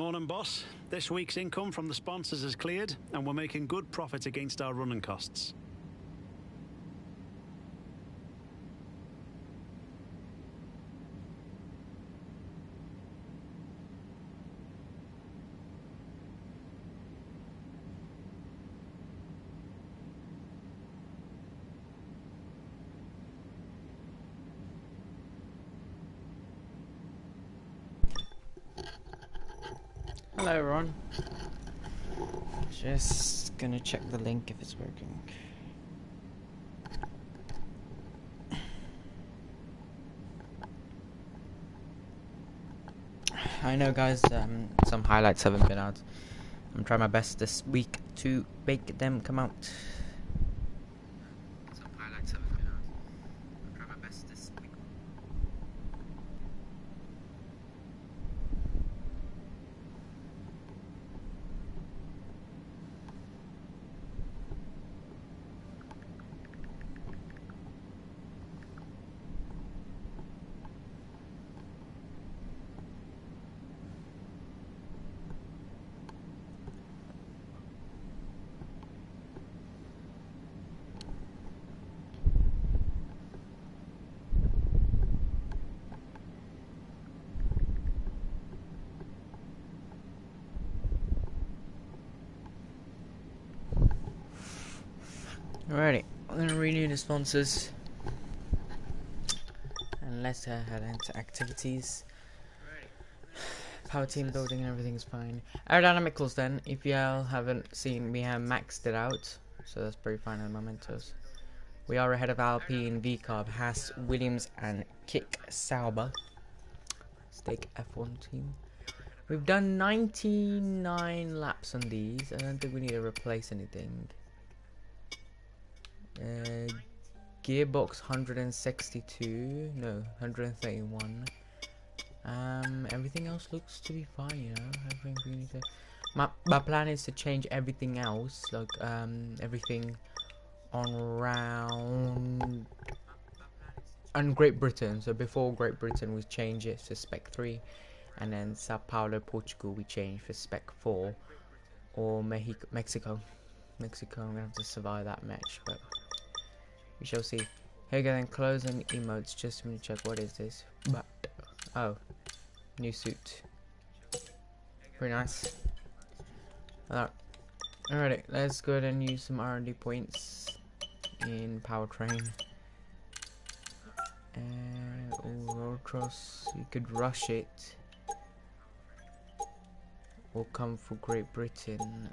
Morning, boss. This week's income from the sponsors is cleared, and we're making good profit against our running costs. Hello everyone. Just gonna check the link if it's working. I know guys, some highlights haven't been out. I'm trying my best this week to make them come out. Some highlights haven't been out. I'm trying my best this week. Alrighty, I'm gonna renew the sponsors and let's head into activities. Power team building and everything's fine. Aerodynamicals then, if you all haven't seen, we have maxed it out, so that's pretty fine at Mementos. We are ahead of Alpine, VCarb, Haas, Williams and Kick Sauber. Stake F1 team. We've done 99 laps on these. I don't think we need to replace anything. Gearbox 162, no, 131. Everything else looks to be fine, you know. Everything we need to. My plan is to change everything else, like everything on round and Great Britain. So before Great Britain, we change it to Spec 3, and then Sao Paulo, Portugal, we change for Spec 4, or Mexico. I'm gonna have to survive that match, but we shall see. Here we go then, close and emotes, just to check what is this. But oh, new suit. Pretty nice. Alright, let's go ahead and use some R&D points in powertrain. And road cross, you could rush it. Or come for Great Britain.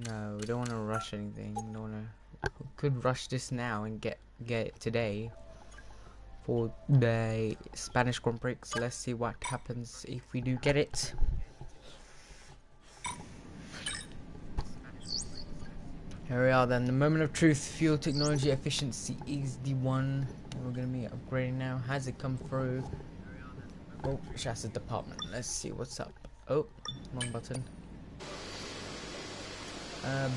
No, we don't want to rush anything. We could rush this now and get it today for the Spanish Grand Prix. So let's see what happens if we do get it. Here we are then. The moment of truth. Fuel technology efficiency is the one we're going to be upgrading now. Has it come through? Oh, chassis department. Let's see what's up. Oh, wrong button.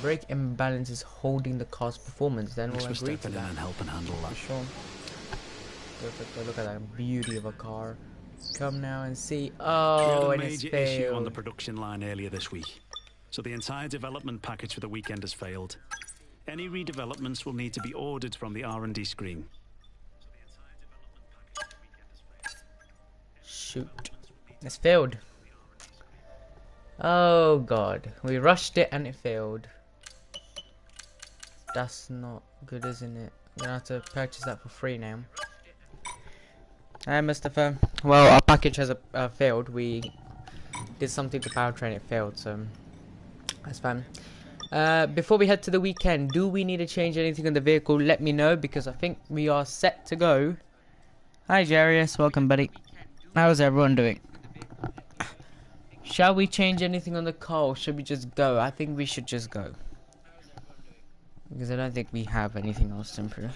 Brake imbalance is holding the car's performance. Then we'll agree to that. And help and handle that. Sure. Look at that beauty of a car. Come now and see. Oh, and it's failed. We had a major issue on the failed. production line earlier this week, so the entire development package for the weekend has failed. Any redevelopments will need to be ordered from the R&D screen. Shoot, it's failed. Oh god, we rushed it and it failed. That's not good, isn't it? We're gonna have to purchase that for free now. Hi, Mustafa. Well, our package has failed. We did something to powertrain, it failed, so that's fine. Before we head to the weekend, do we need to change anything on the vehicle? Let me know, because I think we are set to go. Hi, Jarius. Welcome, buddy. How's everyone doing? Shall we change anything on the car, or should we just go? I think we should just go, because I don't think we have anything else to improve.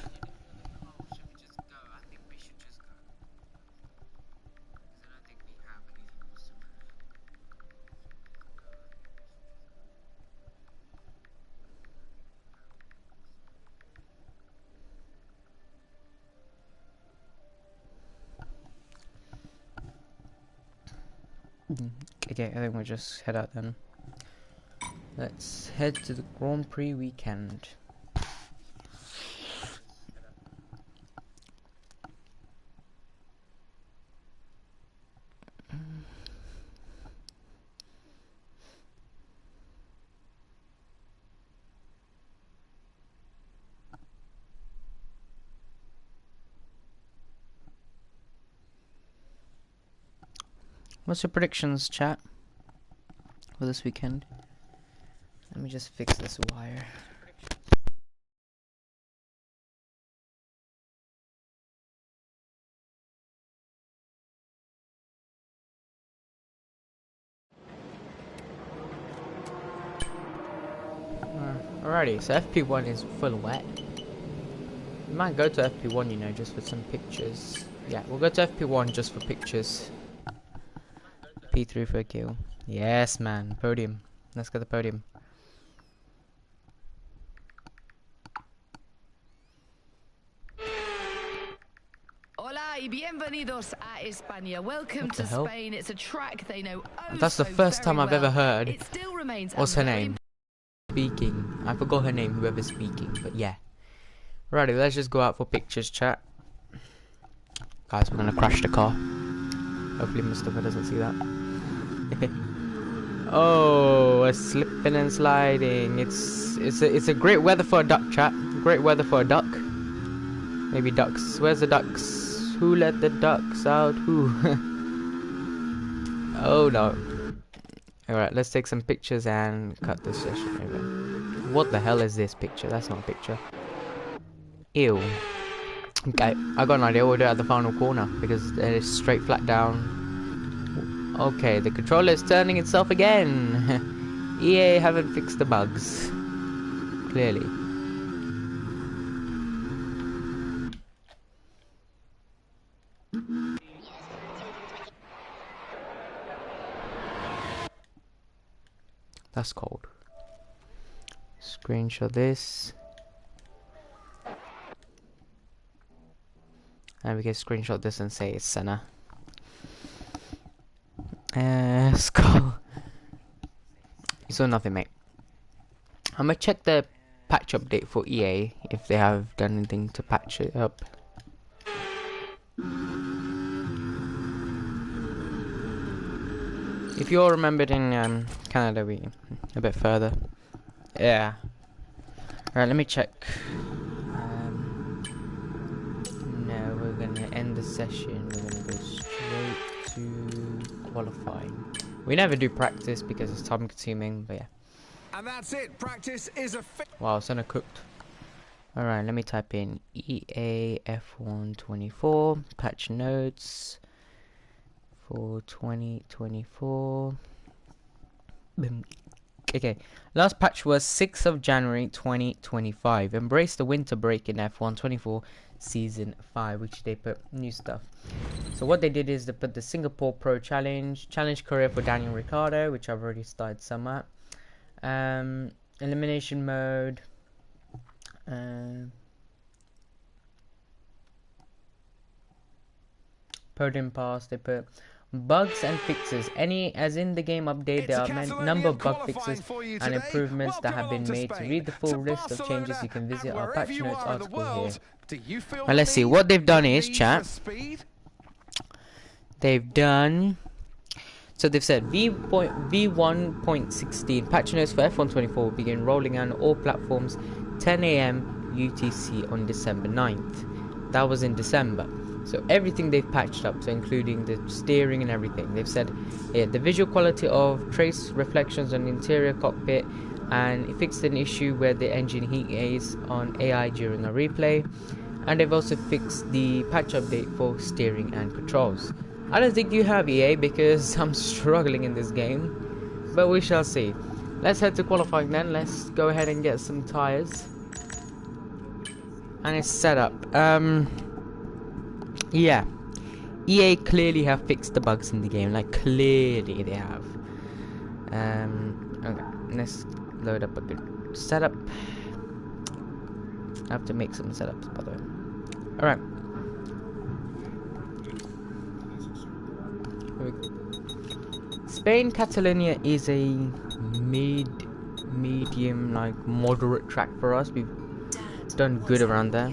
Okay, I think we'll just head out then. Let's head to the Grand Prix weekend. What's your predictions, chat, for this weekend? Let me just fix this wire. Alrighty, so FP1 is full wet. We might go to FP1, you know, just for some pictures. Yeah, we'll go to FP1 just for pictures. P3 for a kill. Yes, man. Podium. Let's get the podium. Hola y bienvenidos a España. Welcome to Spain. It's a track they know. That's the first time I've ever heard. It still remains. What's her name? Speaking. I forgot her name, whoever's speaking, but yeah. Righty, let's just go out for pictures, chat. Guys, we're gonna crash the car. Hopefully Mustafa doesn't see that. Oh, a slipping and sliding. It's a great weather for a duck, chat. Great weather for a duck. Maybe ducks. Where's the ducks? Who let the ducks out? Who? Oh no. Alright, let's take some pictures and cut this session over. What the hell is this picture? That's not a picture. Ew. Okay, I got an idea. We'll do it at the final corner because it is straight flat down. Okay, the controller is turning itself again. EA haven't fixed the bugs. Clearly. That's cold. Screenshot this. And we can screenshot this and say it's Senna. Skull. You saw nothing, mate. I'm gonna check the patch update for EA if they have done anything to patch it up. If you all remembered in Canada, we a bit further. Yeah. Alright, let me check. No, we're gonna end the session. We're gonna go straight to qualifying. We never do practice because it's time consuming, but yeah. And that's it. Practice is a wow, Senna cooked. Alright, let me type in EA F124 patch notes for 2024. Okay, last patch was 6th of January 2025. Embrace the winter break in F124 season 5, which they put new stuff. So what they did is they put the Singapore Pro Challenge career for Daniel Ricciardo, which I've already started some at. Elimination mode. Podium pass. They put bugs and fixes. Any as in the game update, there are number of bug fixes and improvements that have been made. To read the full list of changes, you can visit our patch notes article here. And let's see what they've done is, chat. They've done. So they've said V1.16 patch notes for F124 will begin rolling out on all platforms 10 AM UTC on December 9th. That was in December. So everything they've patched up, so including the steering and everything. They've said the visual quality of trace reflections on the interior cockpit, and it fixed an issue where the engine heat gaze on AI during a replay. And they've also fixed the patch update for steering and controls. I don't think you have, EA, because I'm struggling in this game, but we shall see. Let's head to qualifying then. Let's go ahead and get some tires. And it's set up. Yeah, EA clearly have fixed the bugs in the game. Like, clearly they have. Okay, let's load up a good setup. I have to make some setups, by the way. Alright. Spain Catalonia is a medium, like moderate track for us. We've done good around there.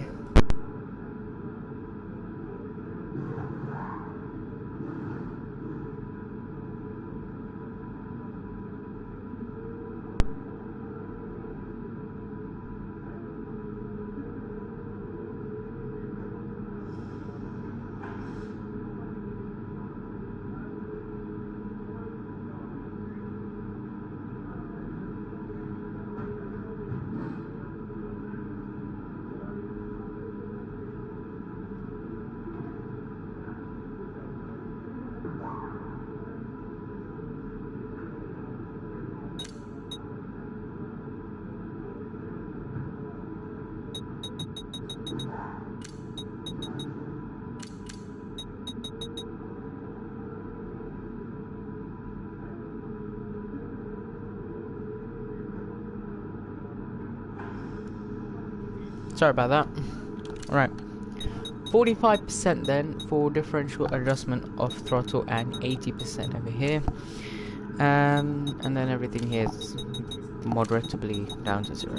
Sorry about that. Right, 45% then for differential adjustment of throttle and 80% over here, and then everything here is moderately down to 0.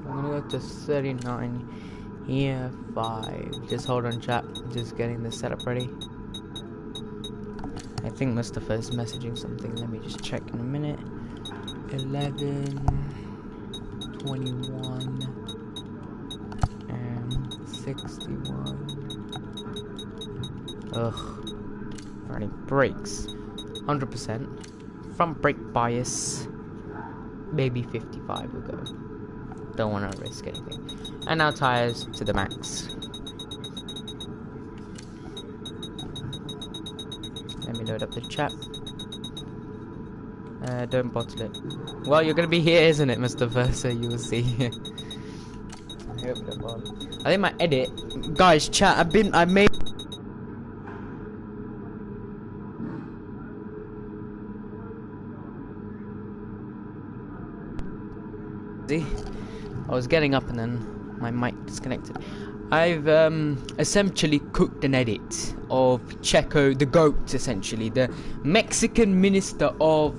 I'm gonna go to 39. Here, 5. Just hold on, chat. Just getting the setup ready. I think Mustafa is messaging something. Let me just check in a minute. 11, 21, and 61. Ugh. Alrighty, brakes. 100%. Front brake bias. Maybe 55 will go. Don't want to risk anything. And now tires to the max. Let me load up the chat. Don't bottle it. Well, you're gonna be here, isn't it, Mustafa? So you will see. I hope that well. I think my edit, guys. Chat. I made. See. I was getting up and then my mic disconnected. I've essentially cooked an edit of Checo, the GOAT, essentially the Mexican Minister of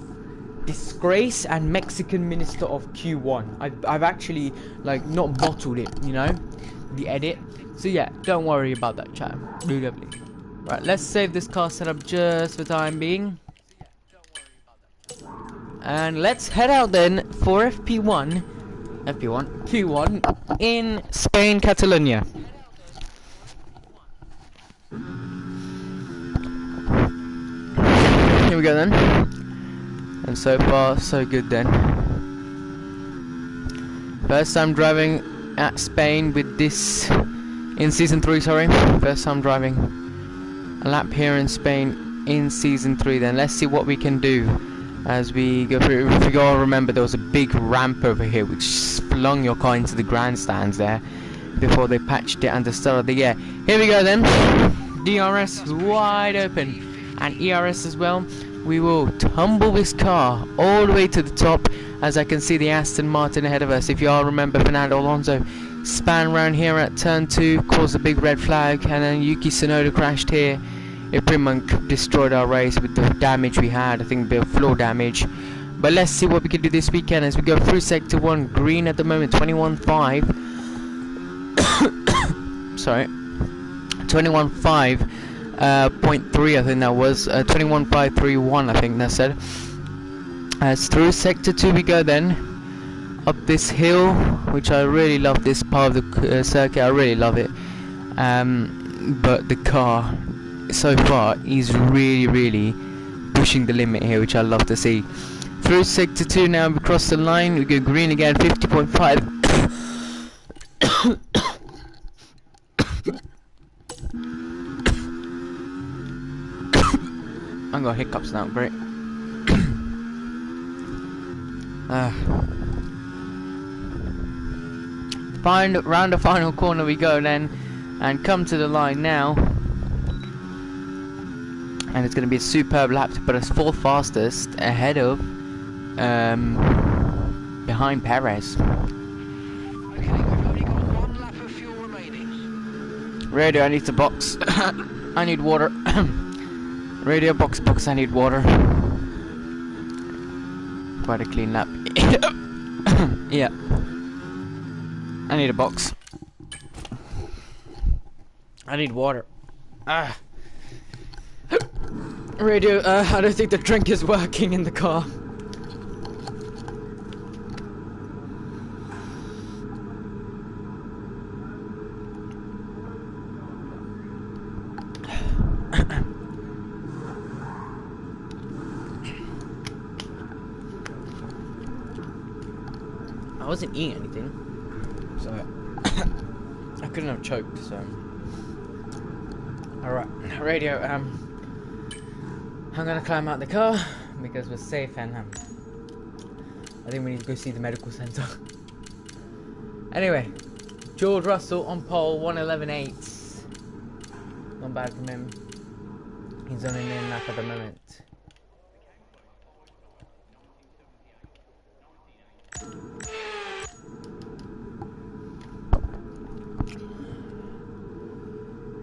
Disgrace and Mexican Minister of Q1. I've actually like not bottled it, you know, the edit. So yeah, don't worry about that, chat. Really lovely. Right, let's save this car setup just for the time being, and let's head out then for Q1 in Spain, Catalonia. Here we go then. And so far, so good then. First time driving at Spain with this, in Season 3, sorry. First time driving a lap here in Spain in Season 3 then. Let's see what we can do as we go through. If you all remember, there was a big ramp over here which flung your car into the grandstands there before they patched it at the start of the year. Here we go then. DRS is wide open and ERS as well. We will tumble this car all the way to the top, as I can see the Aston Martin ahead of us. If you all remember, Fernando Alonso span around here at turn 2, caused a big red flag, and then Yuki Tsunoda crashed here. It pretty much destroyed our race with the damage we had. I think a bit of floor damage. But let's see what we can do this weekend as we go through Sector 1. Green at the moment, 21.5. Sorry. 21.5.3 I think that was. 21.531 I think that said. As through Sector 2 we go then. Up this hill, which I really love this part of the circuit. I really love it. But the car so far is really pushing the limit here, which I love to see. Through Sector 2 now, we cross the line, we go green again, 50.5. I got hiccups now, great. Round the final corner we go then, and come to the line now. And it's going to be a superb lap to put us 4th fastest ahead of behind Perez. Okay, we've only got 1 lap of fuel remaining. Radio, I need to box. I need water. Radio, box, I need water. Quite a clean lap. Yeah. I need a box. I need water. Radio, I don't think the drink is working in the car. I wasn't eating anything, so I couldn't have choked, so. Alright, radio, I'm gonna climb out the car because we're safe, and I think we need to go see the medical centre. Anyway, George Russell on pole, 1:11.8. Not bad from him. He's on an in lap at the moment.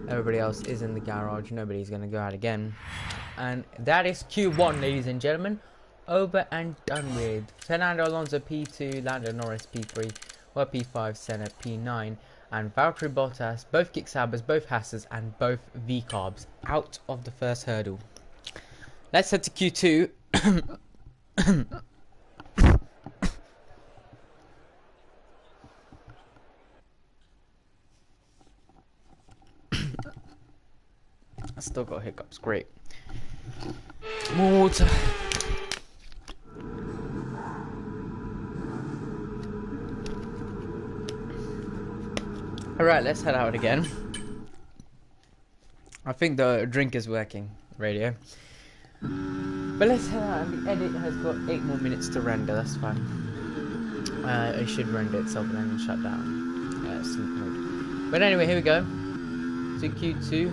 Everybody else is in the garage. Nobody's going to go out again. And that is Q1, ladies and gentlemen. Over and done with. Fernando Alonso P2, Lando Norris P3, well P5, Senna P9, and Valtteri Bottas, both kick sabers, both Hasses, and both V-carbs out of the first hurdle. Let's head to Q2. I still got hiccups, great. More water. Alright, let's head out again. I think the drink is working, radio. But let's head out, and the edit has got 8 more minutes to render, that's fine. It should render itself and then shut down. Sleep mode. But anyway, here we go. To Q2.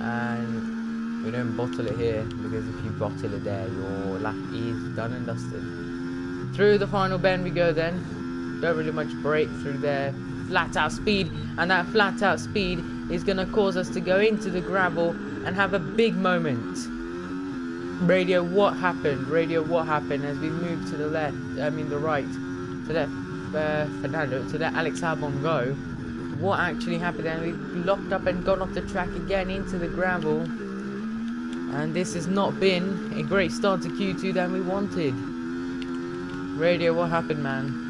And we don't bottle it here, because if you bottle it there, your lap is done and dusted. Through the final bend we go then. Don't really much brake through there. Flat out speed, and that flat out speed is going to cause us to go into the gravel and have a big moment. Radio, what happened? Radio, what happened as we move to the left, I mean the right, to let Fernando, to let Alex Albon go? What actually happened? And we locked up and gone off the track again into the gravel, and this has not been a great start to Q2 than we wanted. Radio, what happened, man?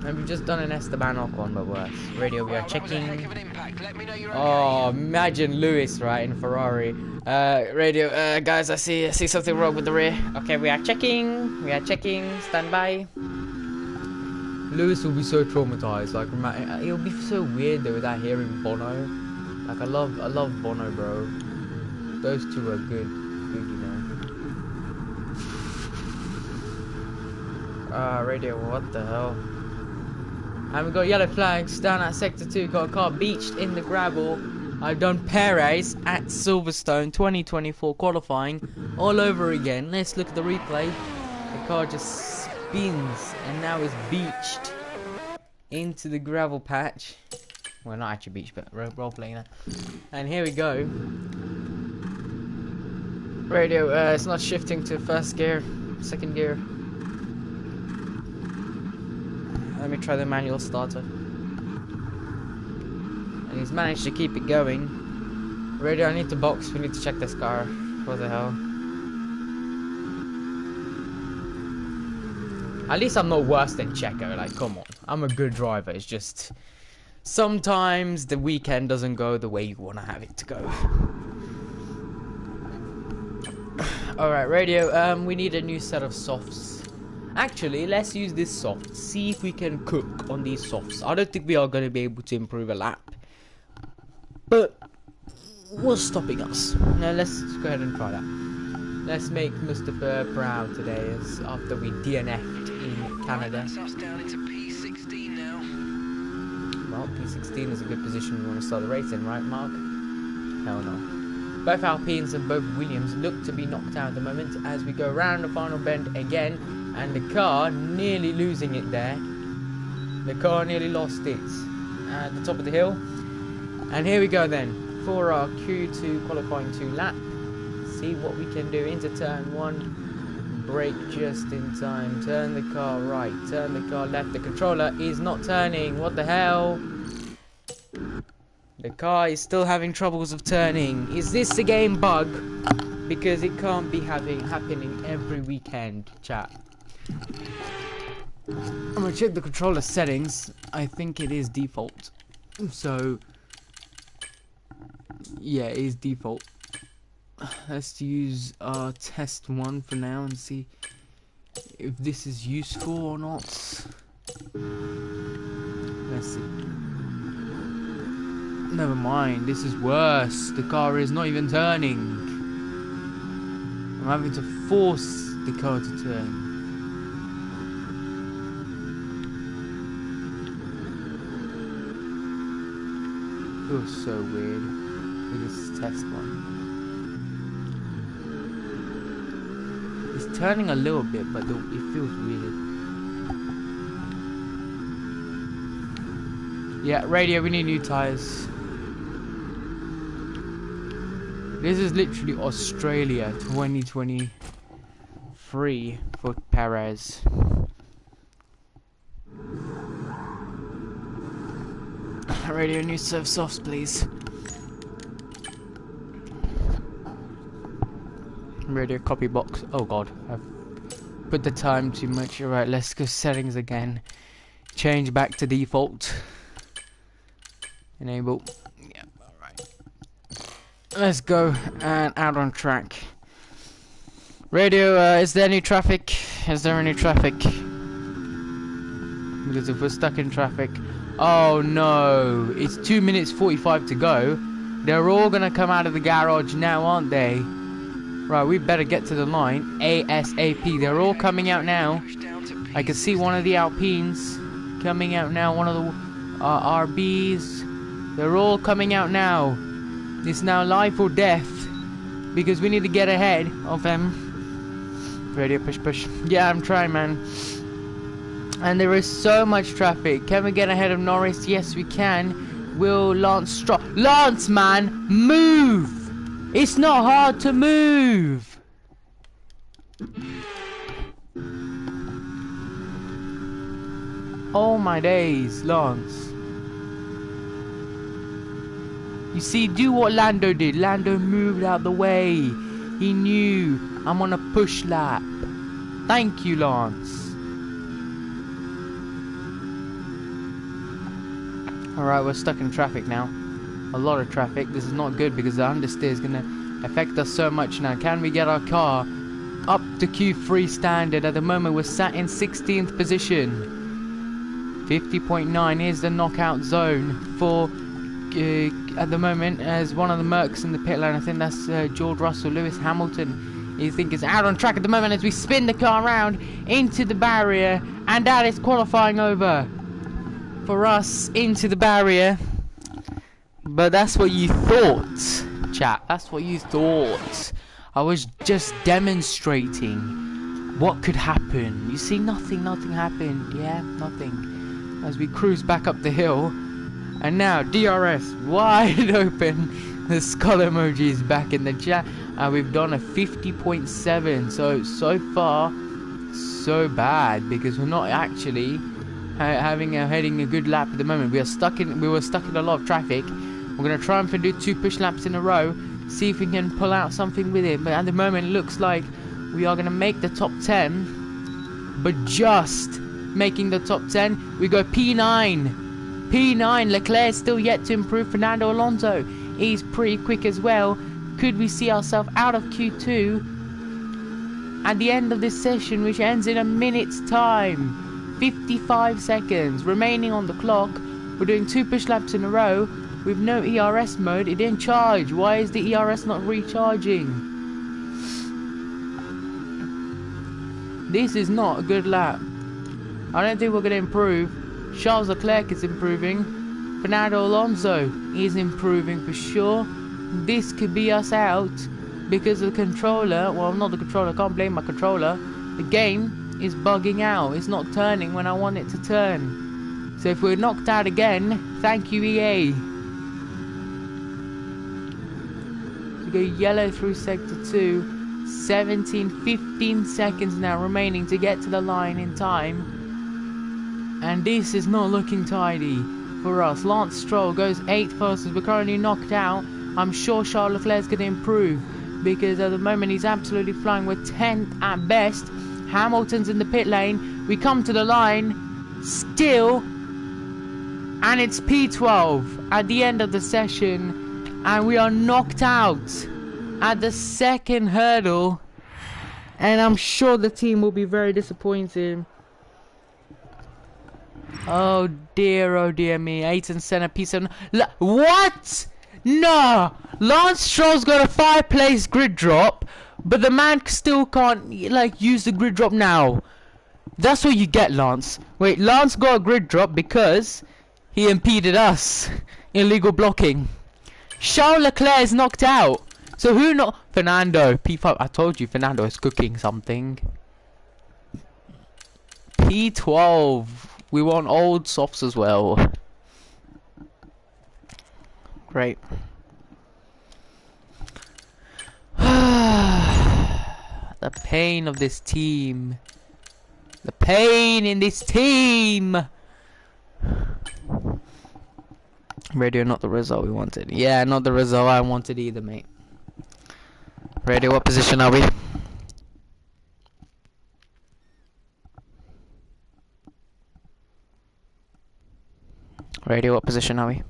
And we've just done an Esteban Ocon, but worse. Radio, we are checking. Oh, imagine Lewis, right, in Ferrari. Radio, guys, I see something wrong with the rear. Okay, we are checking. Stand by. Lewis will be so traumatized. Like, it'll be so weird though without hearing Bono. Like, I love Bono, bro. Those two are good, you know. Radio, what the hell? And we've got yellow flags down at sector 2. Got a car beached in the gravel. I've done Perez at Silverstone 2024 qualifying all over again. Let's look at the replay. The car just spins and now is beached into the gravel patch. Well, not actually beached, but role playing that. And here we go. Radio, it's not shifting to first gear, second gear. Let me try the manual starter. And he's managed to keep it going. Radio, I need to box. We need to check this car. What the hell? At least I'm not worse than Checo. Like, come on. I'm a good driver. It's just sometimes the weekend doesn't go the way you want to have it to go. Alright, Radio. We need a new set of softs. Actually, let's use this soft. See if we can cook on these softs. I don't think we are going to be able to improve a lap. But what's stopping us? Now let's go ahead and try that. Let's make Mustafa proud today, as after we DNF'd in Canada. That's us down into P16 now. Well, P16 is a good position we want to start the race in, right, Mark? Hell no. Both Alpines and both Williams look to be knocked out at the moment as we go around the final bend again, and the car nearly losing it there. The car nearly lost it at the top of the hill. And here we go then for our Q2 qualifying 2 lap. See what we can do into turn 1. Brake just in time. Turn the car right. Turn the car left. The controller is not turning. What the hell? The car is still having troubles of turning. Is this a game bug? Because it can't be happening every weekend, chat. I'm gonna check the controller settings. I think it is default. So yeah, it is default. Let's use test 1 for now and see if this is useful or not. Let's see. Never mind, this is worse. The car is not even turning. I'm having to force the car to turn. Feels so weird with this test one. It's turning a little bit, but it feels weird. Yeah, radio, we need new tyres. This is literally Australia 2023 for Perez. Radio, new serve softs, please. Radio copy box. Oh god, I've put the time too much. Alright, let's go settings again. Change back to default. Enable. Yeah, alright. Let's go and out on track. Radio, is there any traffic? Is there any traffic? Because if we're stuck in traffic... Oh no, it's 2 minutes 45 to go. They're all gonna come out of the garage now, aren't they? Right, we better get to the line ASAP. They're all coming out now. I can see one of the Alpines coming out now, one of the RBs. They're all coming out now. It's now life or death because we need to get ahead of them. Radio, push, push. Yeah, I'm trying, man. And there is so much traffic. Can we get ahead of Norris? Yes, we can. Will Lance Lance, man, move! It's not hard to move. Oh my days, Lance. You see, do what Lando did. Lando moved out the way. He knew I'm on a push lap. Thank you, Lance. Alright, we're stuck in traffic now. A lot of traffic. This is not good because the understeer is going to affect us so much now. Can we get our car up to Q3 standard? At the moment, we're sat in 16th position. 50.9 is the knockout zone for, at the moment, as one of the Mercs in the pit lane. I think that's George Russell, Lewis Hamilton. You think is out on track at the moment as we spin the car around into the barrier. And that is qualifying over for us into the barrier. But that's what you thought, chat. That's what you thought. I was just demonstrating what could happen. You see, nothing happened. Yeah, nothing. As we cruise back up the hill. And now, DRS wide open. The skull emoji is back in the chat. And we've done a 50.7. So far, so bad. Because we're not actually heading a good lap at the moment. We were stuck in a lot of traffic. We're going to try and do 2 push laps in a row, see if we can pull out something with it. But at the moment, it looks like we are going to make the top 10. But just making the top 10, we go P9. P9, Leclerc still yet to improve. Fernando Alonso, he's pretty quick as well. Could we see ourselves out of Q2 at the end of this session, which ends in a minute's time? 55 seconds remaining on the clock. We're doing 2 push laps in a row. With no ERS mode, it didn't charge. Why is the ERS not recharging? This is not a good lap. I don't think we're going to improve. Charles Leclerc is improving. Fernando Alonso is improving for sure. this could be us out because the controller, well, not the controller, I can't blame my controller. The game is bugging out. It's not turning when I want it to turn. So if we're knocked out again, thank you, EA. We go yellow through sector 2. 15 seconds now remaining to get to the line in time. And this is not looking tidy for us. Lance Stroll goes 8th first as we're currently knocked out. I'm sure Charles Leclerc's going to improve because at the moment he's absolutely flying. We're 10th at best. Hamilton's in the pit lane. We come to the line still, and it's P12 at the end of the session, and we are knocked out at the second hurdle, and I'm sure the team will be very disappointed. Oh dear me. Ayrton Senna, P7. What? No! Lance Stroll's got a 5-place grid drop, but the man still can't, like, use the grid drop now. That's what you get, Lance. Wait, Lance got a grid drop because he impeded us. Illegal blocking. Charles Leclerc is knocked out. So who not? Fernando. P5. I told you Fernando is cooking something. P12. We want old softs as well. Great. The pain of this team. The pain in this team. Radio, not the result we wanted. Yeah, not the result I wanted either, mate. Radio, what position are we? Radio, what position are we?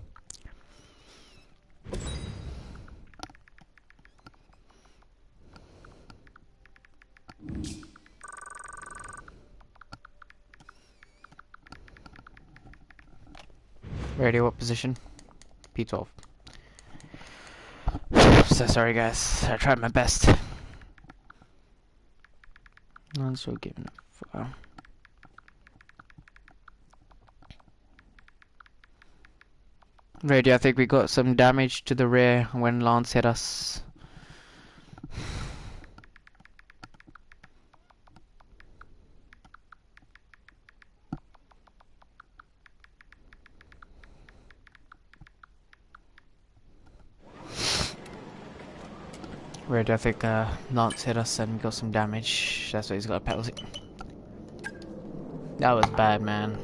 Radio, what position? P12. So sorry guys, I tried my best. I'm so giving up. Radio, I think we got some damage to the rear when Lance hit us. Red, I think Lance hit us and got some damage. That's why he's got a penalty. That was bad, man.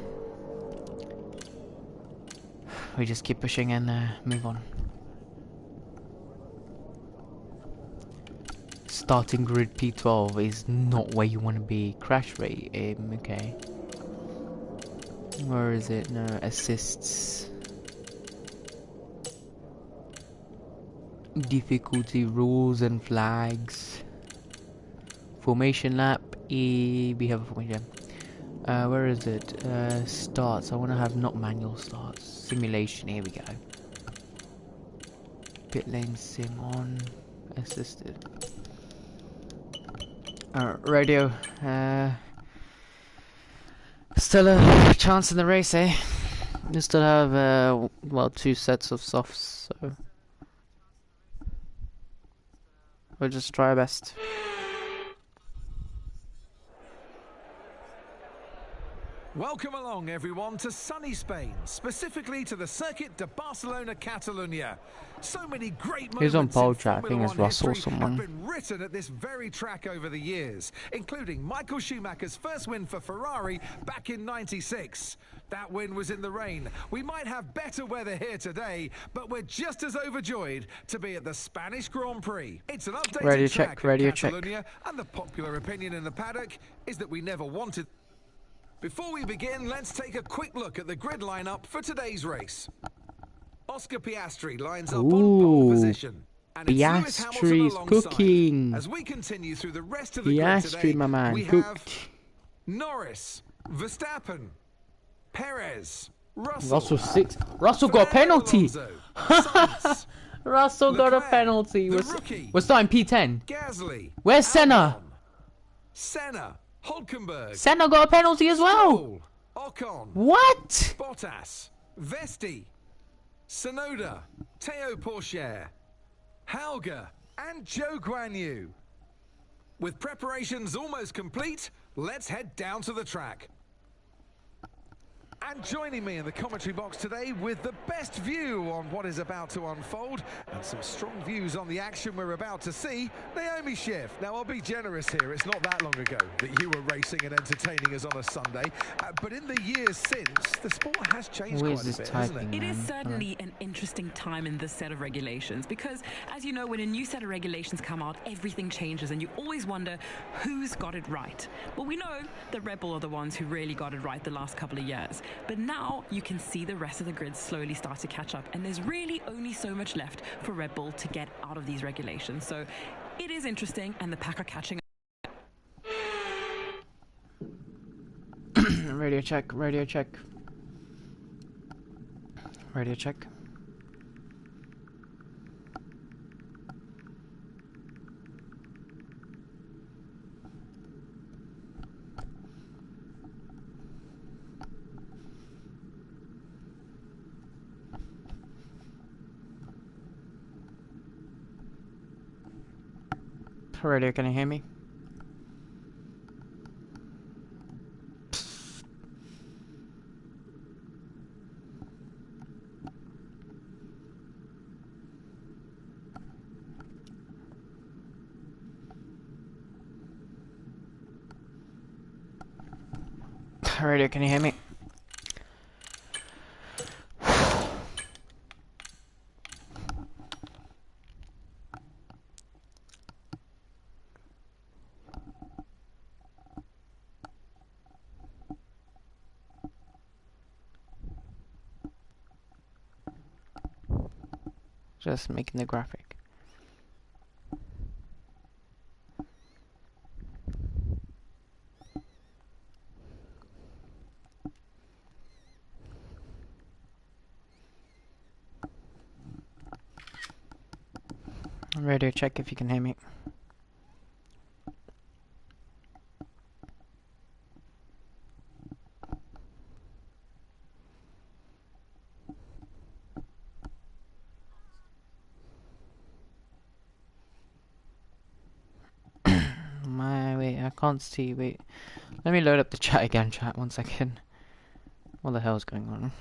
We just keep pushing and move on. Starting grid P12 is not where you want to be. Crash rate, okay. Where is it? No, assists. Difficulty, rules and flags. Formation lap. We have a formation. Where is it? Starts. I want to have not manual starts. Simulation. Here we go. Pit lane sim on. Assisted. Radio. Still a chance in the race, eh? We still have well, 2 sets of softs, so we'll just try our best. Welcome along, everyone, to sunny Spain, specifically to the Circuit de Barcelona, Catalunya. So many great moments on pole track, I in think it's Formula Russell 1 someone. have been written at this very track over the years, including Michael Schumacher's first win for Ferrari back in '96. That win was in the rain. We might have better weather here today, but we're just as overjoyed to be at the Spanish Grand Prix. It's an updated Radio track check, at radio Catalunya, check. and the popular opinion in the paddock is that we never wanted. Before we begin, let's take a quick look at the grid lineup for today's race. Oscar Piastri lines up on pole position. And it's Lewis Hamilton Piastri's alongside. cooking. As we continue through the rest of the grid Piastri, today, my man, we cooked. have Norris, Verstappen, Perez, Russell. Russell 6. Russell got a penalty. Sainz, Russell got a Leclerc, penalty. the We're, rookie. we're starting P10. Gasly. Where's Senna? Albon, Senna, Hulkenberg. Senna got a penalty as well. Stroll, Ocon. What? Bottas, Vesti, Sonoda, Teo Pourchaire, Hauger, and Zhou Guanyu. With preparations almost complete, let's head down to the track. And joining me in the commentary box today with the best view on what is about to unfold and some strong views on the action we're about to see, Naomi Schiff. Now, I'll be generous here. It's not that long ago that you were racing and entertaining us on a Sunday. But in the years since, the sport has changed quite a bit, hasn't it? It is certainly an interesting time in this set of regulations because, as you know, when a new set of regulations come out, everything changes and you always wonder who's got it right. Well, we know that Red Bull are the ones who really got it right the last couple of years. But now you can see the rest of the grid slowly start to catch up, and there's really only so much left for Red Bull to get out of these regulations. So it is interesting, and the pack are catching up. Radio check, radio check. Radio check. Radio, can you hear me? Radio, can you hear me? Just making the graphic. Radio check if you can hear me. Wait, I can't see. Wait, let me load up the chat again. Chat, 1 second. What the hell is going on?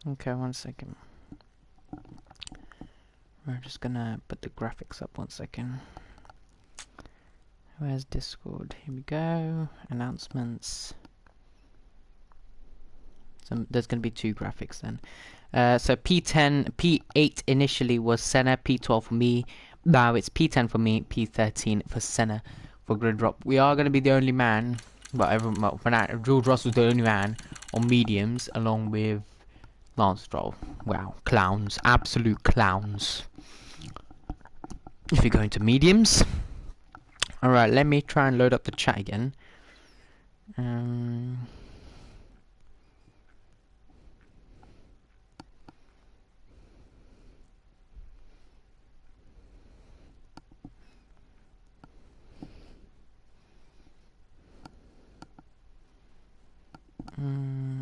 Okay, 1 second. We're just gonna put the graphics up 1 second. Where's Discord? Here we go. Announcements. So there's gonna be 2 graphics then. So P10, P8 initially was Senna, P12 for me. Now it's P10 for me, P13 for Senna for grid drop. We are gonna be the only man, well, for now, George Russell's the only man on mediums, along with Lance Stroll. Wow, clowns, absolute clowns. If you're going to mediums. Alright, let me try and load up the chat again.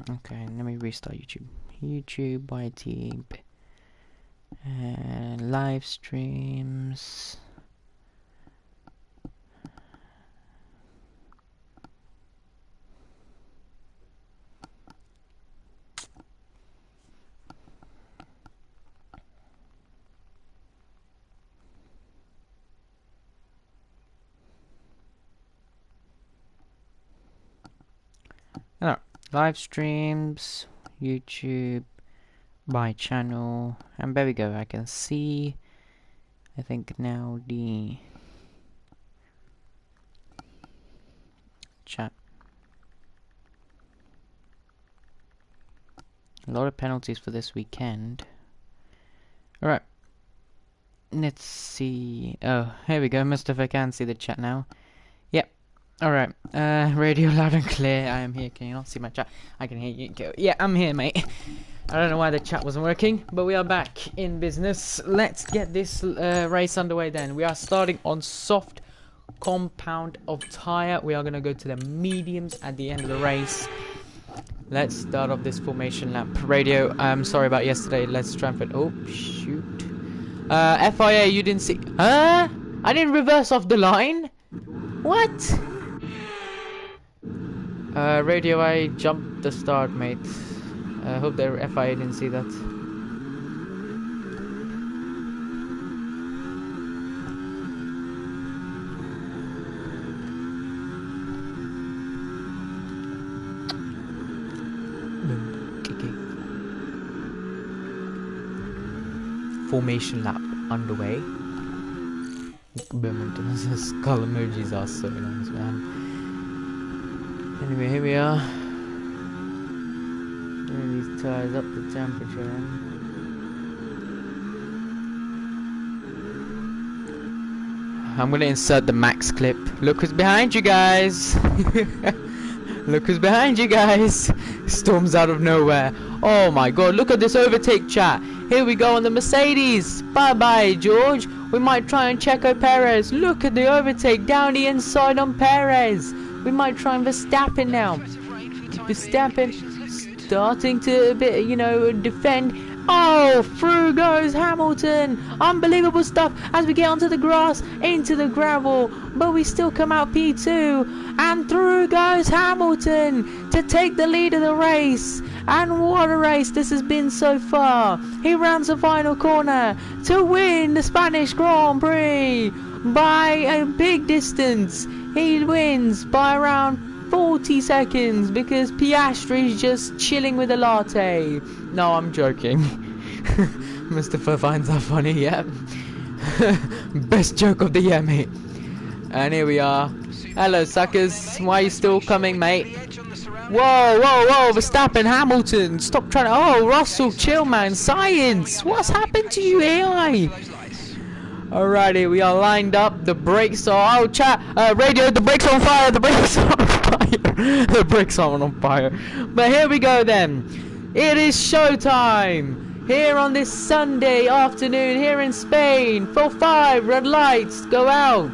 Okay, let me restart YouTube. YouTube, YT, live streams. No, live streams, YouTube, my channel, and there we go. I can see, I think now the chat. A lot of penalties for this weekend. Alright. Let's see. Oh, here we go. Mustafa can see the chat now. Yep. Alright. Radio loud and clear. I am here. Can you not see my chat? I can hear you. Go. Yeah, I'm here, mate. I don't know why the chat wasn't working, but we are back in business. Let's get this race underway then. We are starting on soft compound of tire. We are going to go to the mediums at the end of the race. Let's start off this formation lap. Radio, I'm sorry about yesterday. Let's try and fit. Oh, shoot. FIA, you didn't see. Huh? I didn't reverse off the line? What? Radio, I jumped the start, mate. I hope the FIA didn't see that. Formation lap underway. Skull emojis are so nice, man. Anyway, here we are. These tires up the temperature. I'm gonna insert the Max clip. Look who's behind you guys. Look who's behind you guys. Storms out of nowhere. Oh my god, look at this overtake, chat. Here we go on the Mercedes. Bye bye, George. We might try and Checo Perez. Look at the overtake down the inside on Perez. We might try and Verstappen now. Verstappen starting to a bit, you know, defend. Oh, through goes Hamilton. Unbelievable stuff as we get onto the grass, into the gravel, but we still come out P2, and through goes Hamilton to take the lead of the race. And what a race this has been so far. He rounds the final corner to win the Spanish Grand Prix by a big distance. He wins by around 40 seconds because Piastri's just chilling with a latte. No, I'm joking. Mustafa finds that funny, yeah. Best joke of the year, mate. And here we are. Hello, suckers. Why are you still coming, mate? Whoa, whoa, whoa, Verstappen, Hamilton. Stop trying to... Oh, Russell, chill, man. Science. What's happened to you, AI? Alrighty, we are lined up. The brakes are... Oh, chat. Radio, the brakes are on fire. The brakes are on fire. The brakes aren't on fire. But here we go, then. It is showtime. Here on this Sunday afternoon here in Spain. 4-5, red lights, go out.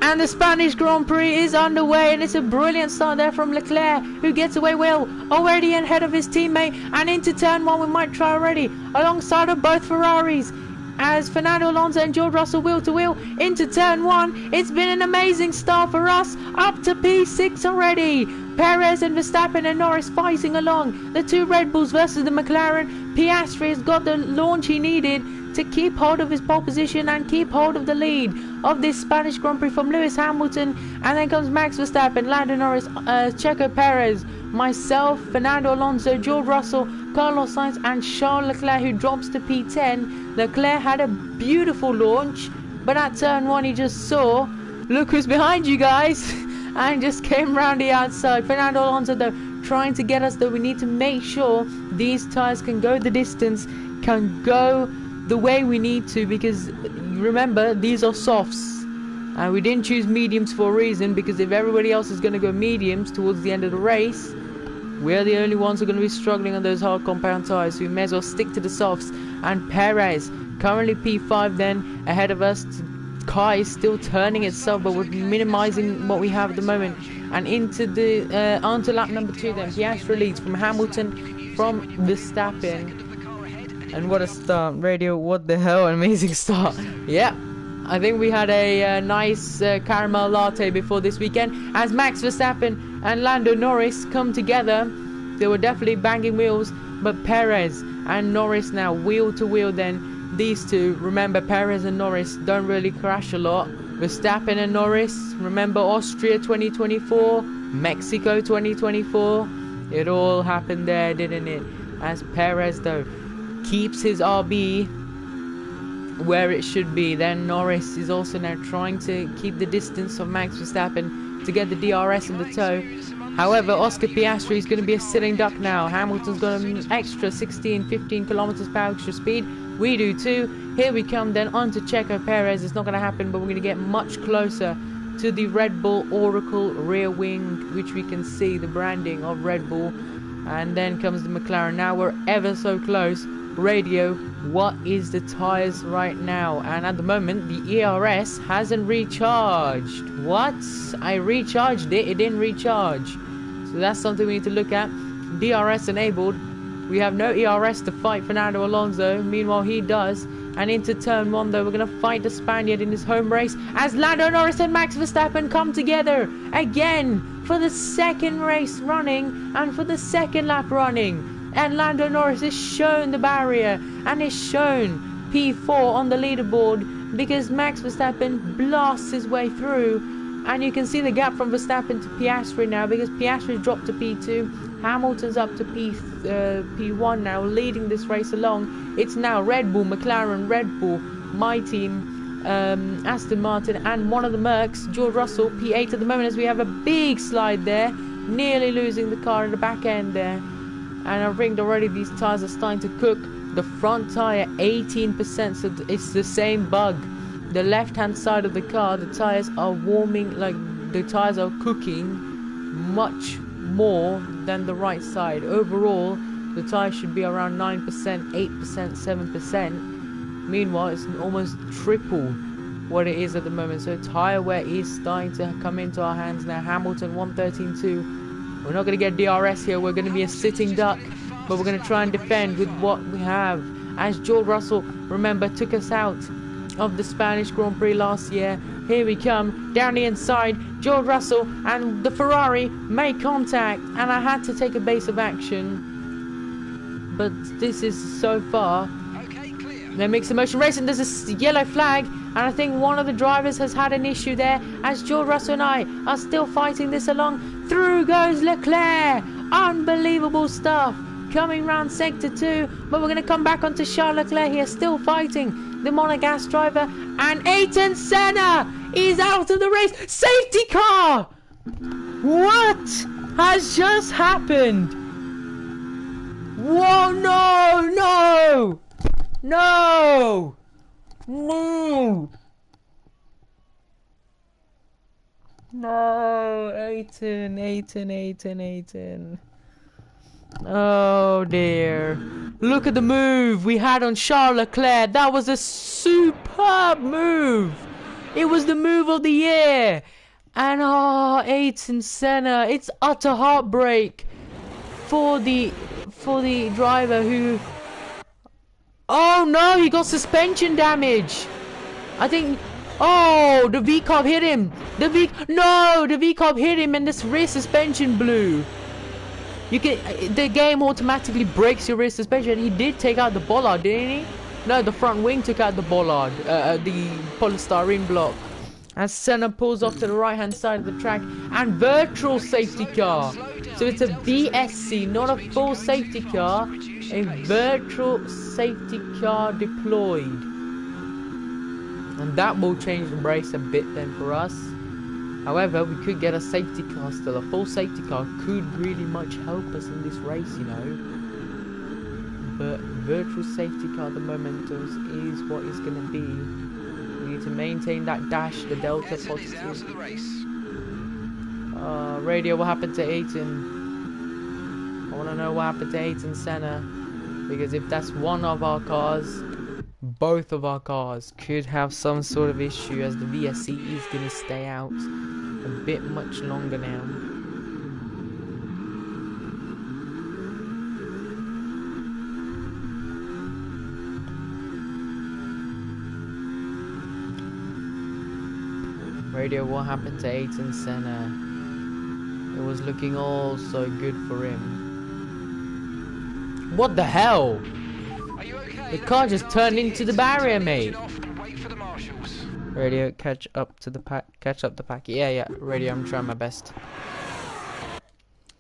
And the Spanish Grand Prix is underway, and it's a brilliant start there from Leclerc, who gets away well, already ahead of his teammate, and into turn one we might try already, alongside of both Ferraris, as Fernando Alonso and George Russell wheel to wheel into turn one. It's been an amazing start for us, up to P6 already. Perez and Verstappen and Norris fighting along, the two Red Bulls versus the McLaren. Piastri has got the launch he needed to keep hold of his pole position and keep hold of the lead of this Spanish Grand Prix from Lewis Hamilton. And then comes Max Verstappen, Lando Norris, Checo Perez, myself, Fernando Alonso, George Russell, Carlos Sainz and Charles Leclerc, who drops to P10. Leclerc had a beautiful launch, but at turn one he just saw, look who's behind you guys, and just came round the outside. Fernando Alonso though trying to get us, though we need to make sure these tyres can go the distance, can go the way we need to, because remember these are softs and we didn't choose mediums for a reason, because if everybody else is going to go mediums towards the end of the race, we're the only ones who are going to be struggling on those hard compound tyres, so we may as well stick to the softs. And Perez currently P5 then ahead of us. Car is still turning itself, but we're minimizing what we have at the moment. And into the onto lap number 2 then. Piastri leads from Hamilton, from Verstappen. And what a start. Radio, what the hell, an amazing start. Yeah, I think we had a nice caramel latte before this weekend, as Max Verstappen and Lando Norris come together. They were definitely banging wheels, but Perez and Norris now wheel to wheel then. These two, remember Perez and Norris don't really crash a lot. Verstappen and Norris, remember Austria 2024, Mexico 2024. It all happened there, didn't it? As Perez though keeps his RB where it should be. Then Norris is also now trying to keep the distance of Max Verstappen to get the DRS in the tow. However, Oscar Piastri is going to be a sitting duck now. Hamilton's got an extra 15 kilometers per hour extra speed. We do too. Here we come then on to Checo Perez. It's not going to happen, but we're going to get much closer to the Red Bull Oracle rear wing, which we can see the branding of Red Bull. And then comes the McLaren. Now we're ever so close. Radio, what is the tires right now? And at the moment the ERS hasn't recharged. What? I recharged it, it didn't recharge. So that's something we need to look at. DRS enabled. We have no ERS to fight Fernando Alonso. Meanwhile he does. And into turn 1 though, we're going to fight the Spaniard in his home race as Lando Norris and Max Verstappen come together again for the second race running and for the second lap running. And Lando Norris is shown the barrier and is shown P4 on the leaderboard because Max Verstappen blasts his way through. And you can see the gap from Verstappen to Piastri now because Piastri's dropped to P2. Hamilton's up to P1 now, leading this race along. It's now Red Bull, McLaren, Red Bull, my team, Aston Martin, and one of the Mercs, George Russell, P8 at the moment as we have a big slide there, nearly losing the car in the back end there. And I think already these tyres are starting to cook. The front tyre 18%, so it's the same bug. The left hand side of the car, the tyres are warming, like the tyres are cooking much more than the right side. Overall the tyres should be around 9%, 8%, 7%. Meanwhile it's almost triple what it is at the moment. So tyre wear is starting to come into our hands now. Hamilton 113.2. We're not going to get DRS here. We're going to be a sitting duck, but we're going to try and defend with what we have. As George Russell, remember, took us out of the Spanish Grand Prix last year. Here we come down the inside. George Russell and the Ferrari make contact, and I had to take a base of action. But this is so far. They mix emotion racing. There's a yellow flag, and I think one of the drivers has had an issue there. As George Russell and I are still fighting this along. Through goes Leclerc. Unbelievable stuff. Coming round sector 2, but we're going to come back onto Charles Leclerc here, still fighting the Monegasque driver, and Ayrton Senna is out of the race. Safety car! What has just happened? Whoa, no, no! No! No! No, Ayrton. Oh dear. Look at the move we had on Charles Leclerc. That was a superb move. It was the move of the year. And Ayrton Senna. It's utter heartbreak for the driver who... Oh no, he got suspension damage. I think... Oh, the V-carb hit him. The V-carb hit him and this rear suspension blew. The game automatically breaks your rear suspension. He did take out the bollard, didn't he? No, the front wing took out the bollard, the polystyrene block. As Senna pulls off to the right hand side of the track, and virtual safety car. So it's a VSC, not a full safety car, a virtual safety car deployed. And that will change the race a bit then for us. However, we could get a safety car still. A full safety car could really much help us in this race, you know. But virtual safety car at the moment is what it's going to be. We need to maintain that dash, the delta positive. Radio, what happened to Ayrton? I want to know what happened to Ayrton Senna. Because if that's one of our cars, both of our cars could have some sort of issue, as the VSC is going to stay out a bit much longer now. Radio, what happened to Ayrton Senna? It was looking all so good for him. What the hell? The car just turned into the barrier, mate. Radio, catch up the pack. Yeah, Radio, I'm trying my best.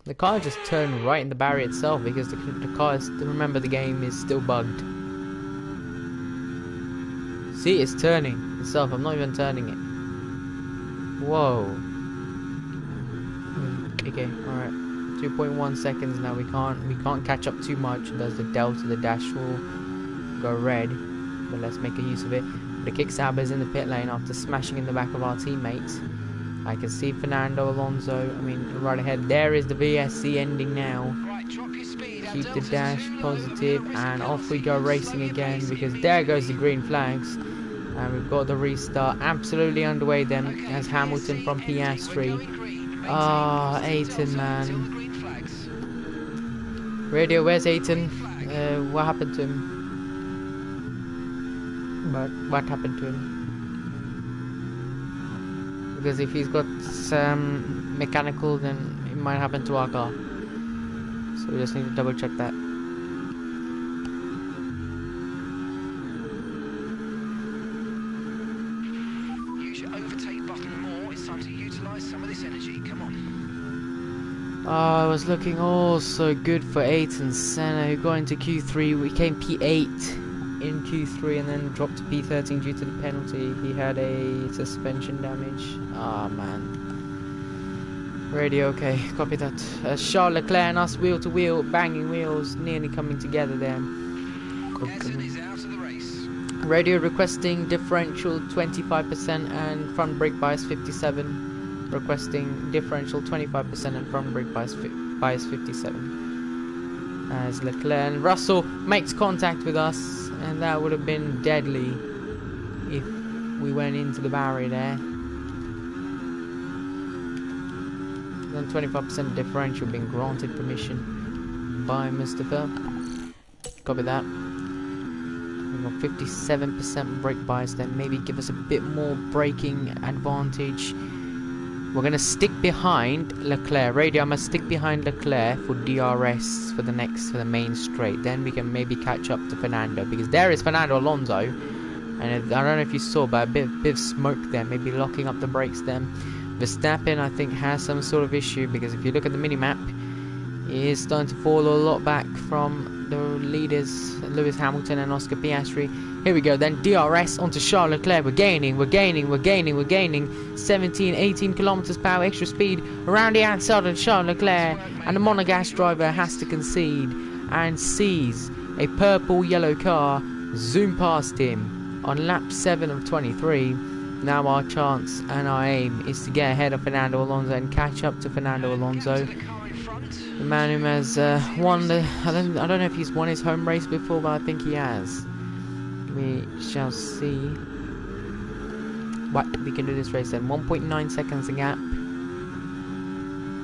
The car just turned right in the barrier itself because the car is, remember, the game is still bugged. See, it's turning itself. I'm not even turning it. Whoa. Okay, alright. 2.1 seconds now. We can't catch up too much. There's the delta. The dash will go red. But let's make a use of it. The kick Sauber's in the pit lane after smashing in the back of our teammates. I can see Fernando Alonso. I mean, right ahead. There is the VSC ending now. Right, drop your speed. Keep the dash positive, and off we go racing again, because there goes the green flags. And we've got the restart absolutely underway then, as Hamilton from Piastri. Ah, Ayrton, man. Radio, where's Ayrton? What happened to him? What happened to him? Because if he's got some mechanical, then it might happen to our car. So we just need to double check that. Use your overtake button more. It's time to utilize some of this energy. Come on. Oh, it was looking all so good for Ayrton Senna, who got into Q3. We came P8 in Q3 and then dropped to P13 due to the penalty. He had a suspension damage. Ah, man. Radio, okay, copy that. Charles Leclerc and us wheel to wheel, banging wheels, nearly coming together there. Ayrton is out of the race. Radio requesting differential 25% and front brake bias 57. Requesting differential 25% and front brake bias 57. As Leclerc and Russell makes contact with us, and that would have been deadly if we went into the barrier there. Then 25% differential being granted permission by Mustafa. Copy that. We've got 57% brake bias, then maybe give us a bit more braking advantage. We're going to stick behind Leclerc. Radio, I must stick behind Leclerc for DRS for the main straight. Then we can maybe catch up to Fernando, because there is Fernando Alonso. And I don't know if you saw, but a bit of smoke there, maybe locking up the brakes then. Verstappen, I think, has some sort of issue, because if you look at the mini-map, he is starting to fall a lot back from the leaders, Lewis Hamilton and Oscar Piastri. Here we go then, DRS onto Charles Leclerc. We're gaining 17, 18 kilometers per hour extra speed around the outside of Charles Leclerc, and the monogas driver has to concede and sees a purple yellow car zoom past him on lap 7 of 23. Now our chance and our aim is to get ahead of Fernando Alonso and catch up to Fernando Alonso, the man who has won the, I don't know if he's won his home race before, but I think he has. We shall see what we can do this race then. 1.9 seconds a gap.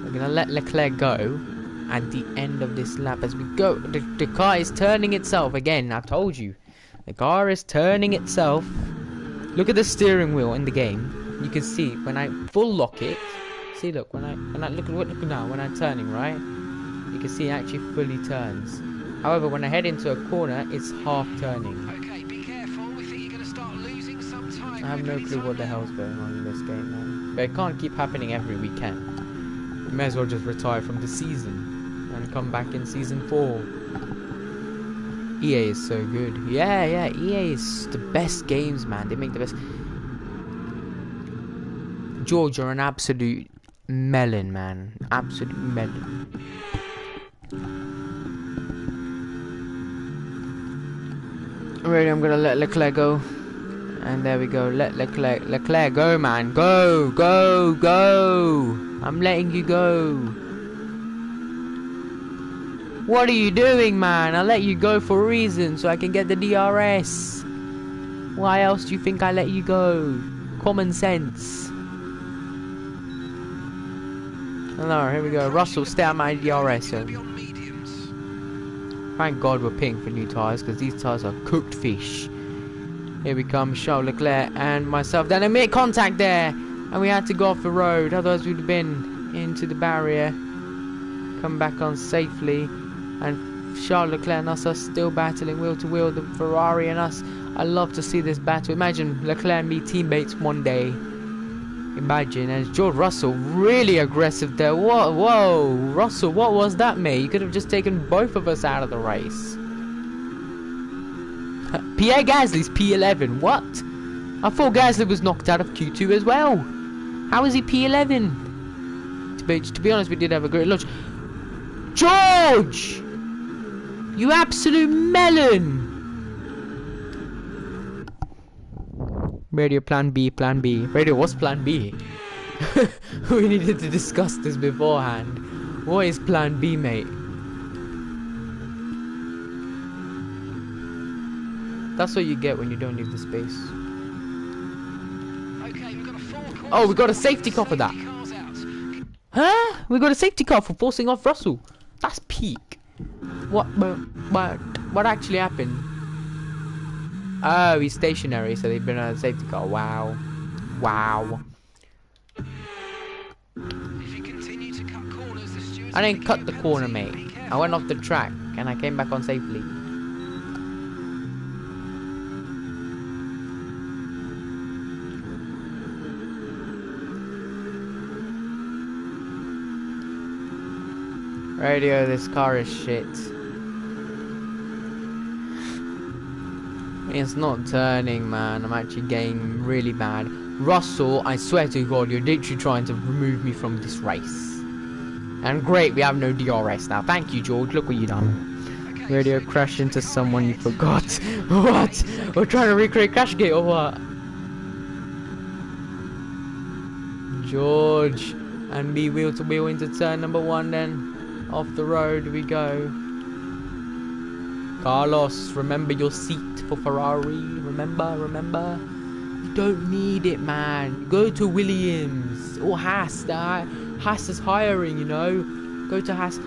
We're gonna let Leclerc go at the end of this lap as we go. The car is turning itself again. I told you, the car is turning itself. Look at the steering wheel in the game. You can see when I full lock it. See, look when I look now when I'm turning, right? You can see it actually fully turns. However, when I head into a corner, it's half turning. Okay, be careful. We think you're going to start losing some time. I have no clue what the hell's going on in this game, man. But it can't keep happening every weekend. We may as well just retire from the season and come back in season 4. EA is so good. Yeah, EA is the best games, man. They make the best. George, you're an absolute melon, man. Absolute melon. Alright, I'm gonna let Leclerc go. And there we go. Let Leclerc go, man. Go. I'm letting you go. What are you doing, man? I let you go for a reason, so I can get the DRS. Why else do you think I let you go? Common sense. Hello, here we go. Russell, stay on my DRS. Thank God we're paying for new tyres, because these tyres are cooked fish. Here we come, Charles Leclerc and myself. Then I made contact there, and we had to go off the road. Otherwise, we'd have been into the barrier. Come back on safely. And Charles Leclerc and us are still battling wheel to wheel. The Ferrari and us. I love to see this battle. Imagine Leclerc and me teammates one day. Imagine. And George Russell really aggressive there. Whoa, Russell, what was that, mate? You could have just taken both of us out of the race. Pierre Gasly's P11. What? I thought Gasly was knocked out of Q2 as well. How is he P11? To be honest, we did have a great launch. George! You absolute melon! Radio plan B, plan B. Radio, what's plan B? We needed to discuss this beforehand. What is plan B, mate? That's what you get when you don't leave the space. Okay, we've got a full Oh, we got a safety car for that. Huh? We got a safety car for forcing off Russell. That's peak. What actually happened? Oh, he's stationary, so they've been on a safety car. Wow. Wow. If you continue to cut corners, the stewards I didn't will cut give the you a corner, penalty. mate. Be I careful. went off the track and I came back on safely. Radio, this car is shit. It's not turning, man. I'm actually getting really bad. Russell, I swear to God, you're literally trying to remove me from this race. And great, we have no DRS now. Thank you, George. Look what you done. Radio crash into someone you forgot. What? We're trying to recreate Crashgate or what? George. And be wheel to wheel into turn number 1 then. Off the road we go. Carlos, remember your seat for Ferrari. Remember. You don't need it, man. Go to Williams or Haas. Haas is hiring, you know. Go to Haas.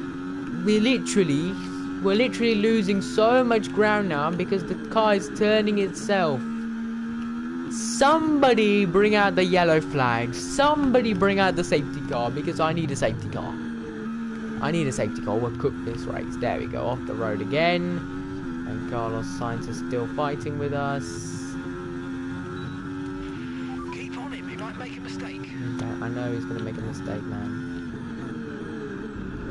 We're literally losing so much ground now because the car is turning itself. Somebody bring out the yellow flag. Somebody bring out the safety car because I need a safety car. We'll cook this race. There we go. Off the road again. And Carlos Sainz is still fighting with us. Keep on him, he might make a mistake. I know he's gonna make a mistake, man.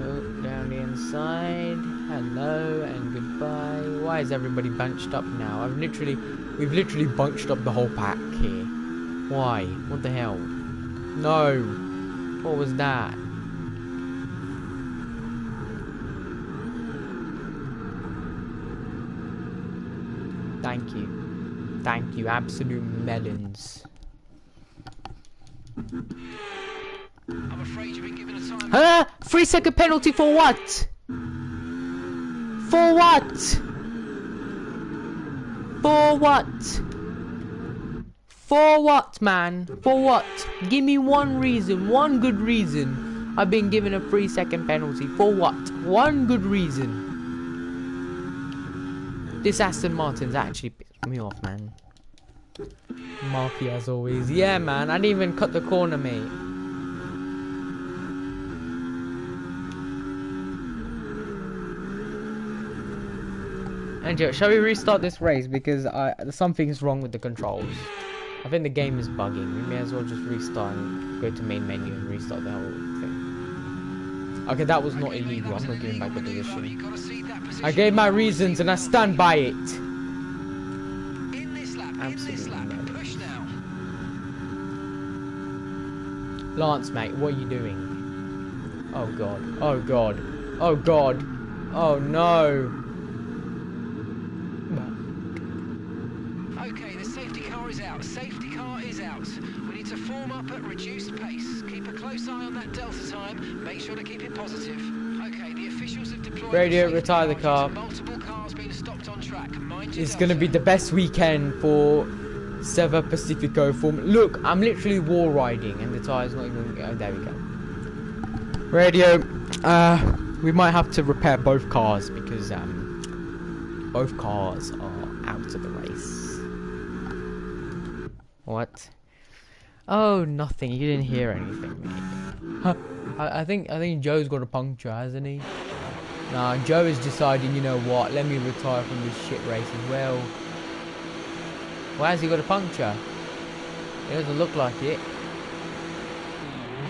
Oh, down the inside. Hello and goodbye. Why is everybody bunched up now? We've literally bunched up the whole pack here. Why? What the hell? No. What was that? Thank you, absolute melons. I'm afraid you've been given a time. Huh? 3-second penalty for what? For what? For what? For what, man? For what? Give me one reason, one good reason. I've been given a 3-second penalty. For what? One good reason. This Aston Martin's actually pissed me off, man. Mafia as always. Yeah, man. I didn't even cut the corner, mate. And shall we restart this race because something's wrong with the controls. I think the game is bugging. We may as well just restart and go to main menu and restart the whole thing. Okay, that was not illegal. I'm not giving back the position. I gave my reasons and I stand by it. Absolutely. Push now. Lance, mate, what are you doing? Oh god. Oh god. Oh god. Oh no. Okay, the safety car is out. Safety car is out. We need to form up at reduced pace. Keep a close eye on that delta time. Make sure to keep it positive. Okay, the officials have deployed. Radio, retire the car. Multiple cars being stopped on track. It's gonna be the best weekend for Seva Pacifico form. Look, I'm literally wall riding and the tire's not even. Oh, there we go. Radio, we might have to repair both cars because both cars are out of the race. What? Oh, nothing. You didn't hear anything, mate. Huh. I think Joe's got a puncture, hasn't he? Nah, Joe is deciding, you know what, let me retire from this shit race as well. Why has he got a puncture? It doesn't look like it.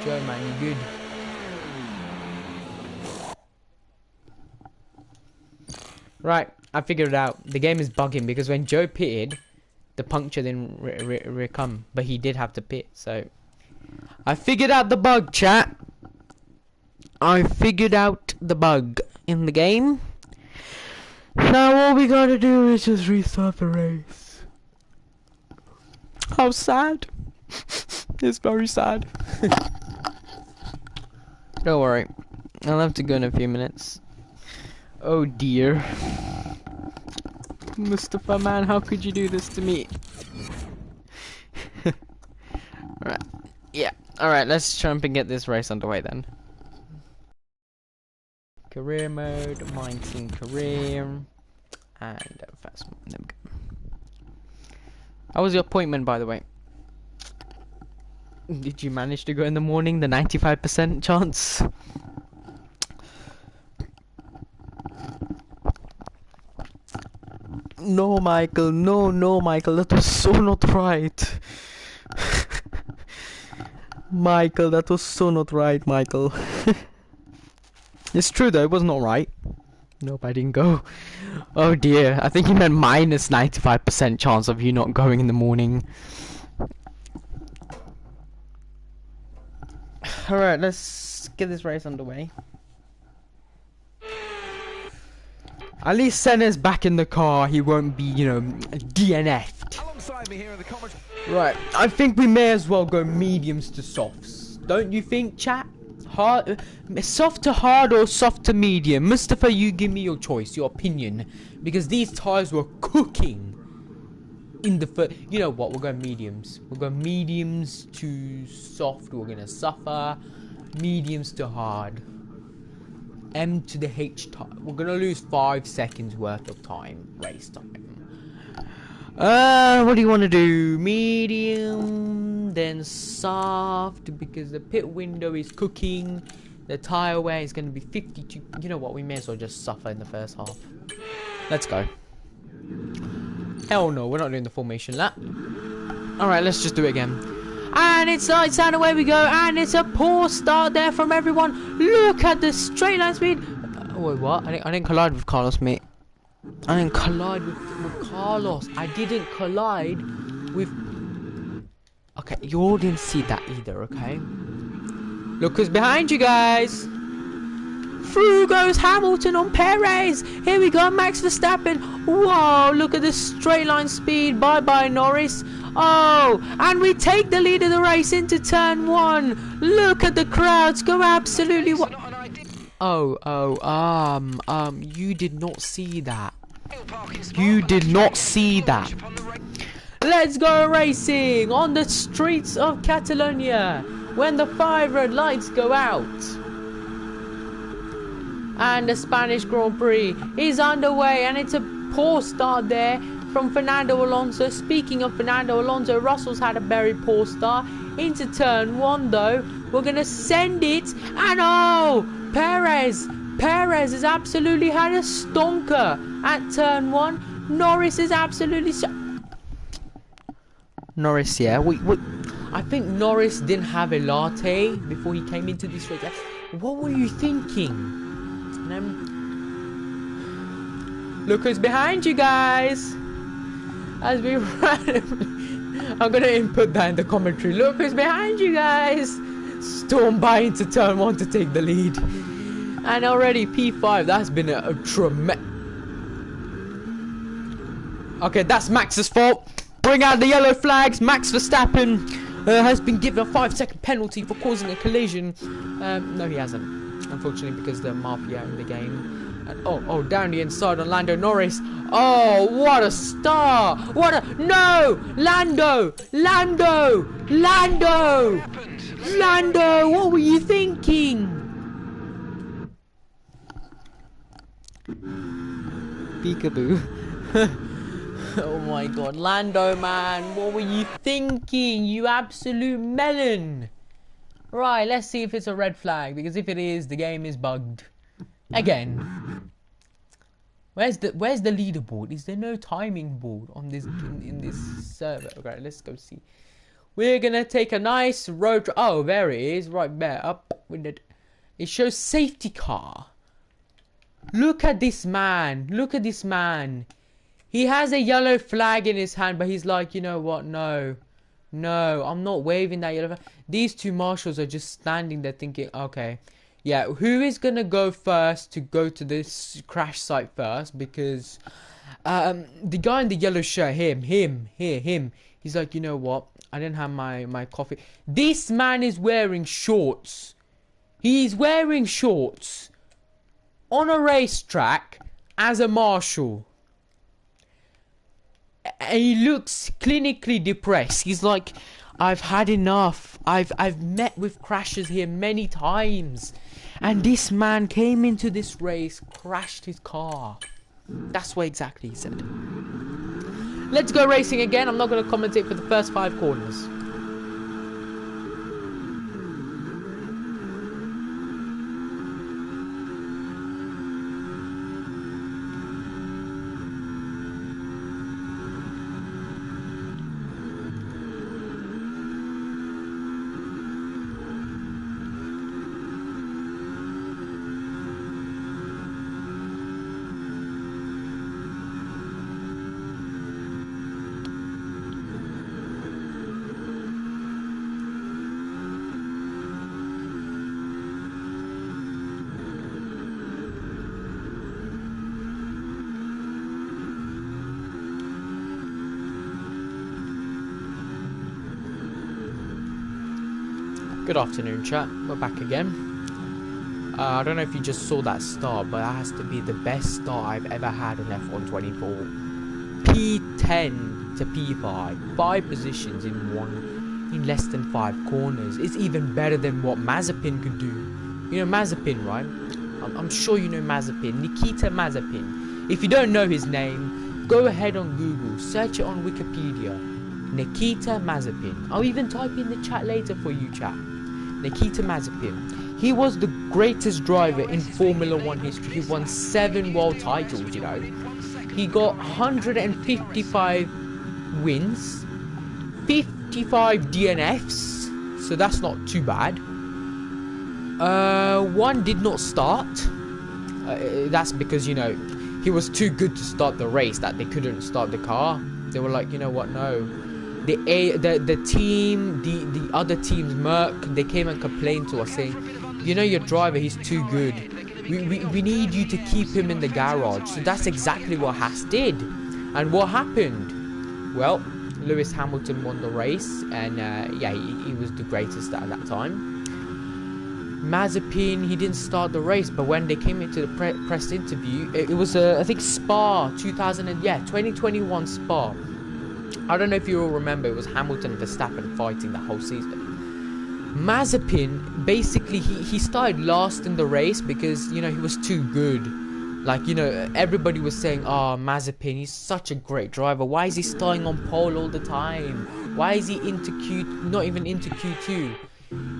Joe, man, you good? Right, I figured it out. The game is bugging because when Joe pitted, the puncture didn't come, but he did have to pit. So I figured out the bug, chat. I figured out the bug in the game. Now all we gotta do is just restart the race. How sad. It's very sad. Don't worry. I'll have to go in a few minutes. Oh dear. Mustafa, man, how could you do this to me? Alright. Yeah. Alright, let's jump and get this race underway then. Career mode, mine team career. And fast mode. There we go. How was your appointment, by the way? Did you manage to go in the morning? The 95% chance? No, Michael. No, Michael. That was so not right. Michael, that was so not right, Michael. It's true, though. It was not right. Nope, I didn't go. Oh, dear. I think he meant minus 95% chance of you not going in the morning. Alright, let's get this race underway. At least Senna's back in the car. He won't be, you know, DNF'd. Alongside me here in the comments. Right, I think we may as well go mediums to softs. Don't you think, chat? Hard, soft to hard or soft to medium? Mustafa, you give me your choice, your opinion. Because these tyres were cooking in the first. You know what, we'll go mediums. We'll go mediums to soft. We're going to suffer. Mediums to hard. M to the H time. We're gonna lose 5 seconds worth of time. Race time. What do you want to do? Medium, then soft, because the pit window is cooking. The tire wear is gonna be 52. You know what? We may as well just suffer in the first half. Let's go. Hell no, we're not doing the formation lap. Alright, let's just do it again. And it's lights out, away we go, and it's a poor start there from everyone. Look at the straight line speed. Wait, what? I didn't collide with Carlos, mate. I didn't collide with Carlos. I didn't collide with... Okay, you all didn't see that either, okay? Look who's behind you guys. Through goes Hamilton on Perez. Here we go, Max Verstappen. Whoa, look at the straight line speed. Bye-bye, Norris. Oh, and we take the lead of the race into turn 1. Look at the crowds go absolutely wild. You did not see that. You did not see that. Let's go racing on the streets of Catalonia when the 5 red lights go out. And the Spanish Grand Prix is underway, and it's a poor start there from Fernando Alonso. Speaking of Fernando Alonso, Russell's had a very poor start. Into turn 1 though, we're going to send it, and oh, Perez has absolutely had a stonker at turn 1. Norris is absolutely Norris, yeah, I think Norris didn't have a latte before he came into this race. What were you thinking? Look who's behind you guys. As we run, I'm gonna input that in the commentary. Look who's behind you guys. Storm by into turn 1 to take the lead. And already P5, that's been a tremendous... Okay, that's Max's fault. Bring out the yellow flags. Max Verstappen has been given a 5-second penalty for causing a collision. No, he hasn't. Unfortunately, because the mafia in the game. And, oh, down the inside on Lando Norris. Oh, what a star! What a... No! Lando! What were you thinking? Peekaboo. Oh my god, Lando, man, what were you thinking? You absolute melon. Right, let's see if it's a red flag, because if it is, the game is bugged. Again. Where's the leaderboard? Is there no timing board on this in this server? Okay, let's go see. We're gonna take a nice road trip. Oh, there it is, right there, up with it. It shows safety car. Look at this man. Look at this man. He has a yellow flag in his hand, but he's like, you know what? No. No, I'm not waving that yellow flag. These two marshals are just standing there thinking, okay, yeah, who is going to go first to go to this crash site first? Because the guy in the yellow shirt, him. He's like, you know what? I didn't have my coffee. This man is wearing shorts. He's wearing shorts on a racetrack as a marshal. And he looks clinically depressed. He's like, I've had enough. I've met with crashes here many times. And this man came into this race, crashed his car. That's what exactly he said. Let's go racing again. I'm not going to commentate for the first 5 corners. Good afternoon, chat. We're back again. I don't know if you just saw that start, but that has to be the best start I've ever had on F124. P10 to P5, 5 positions in less than 5 corners. It's even better than what Mazepin could do. You know Mazepin, right? I'm sure you know Mazepin. Nikita Mazepin. If you don't know his name, go ahead on Google, search it on Wikipedia. Nikita Mazepin. I'll even type in the chat later for you, chat. Nikita Mazepin. He was the greatest driver in Formula 1 history. He won 7 world titles, you know. He got 155 wins, 55 DNFs, so that's not too bad. 1 did not start. That's because, you know, he was too good to start the race that they couldn't start the car. They were like, you know what, no. The other teams, Merc, they came and complained to us saying, you know, your driver, he's too good. We need you to keep him in the garage. So that's exactly what Haas did. And what happened? Well, Lewis Hamilton won the race, and yeah, he was the greatest at that time. Mazepin, he didn't start the race, but when they came into the press interview, it was I think Spa 2021 Spa. I don't know if you all remember, it was Hamilton and Verstappen fighting the whole season. Mazepin, basically, he started last in the race because, you know, he was too good. Like, you know, everybody was saying, oh, Mazepin, he's such a great driver. Why is he starting on pole all the time? Why is he not even into Q2?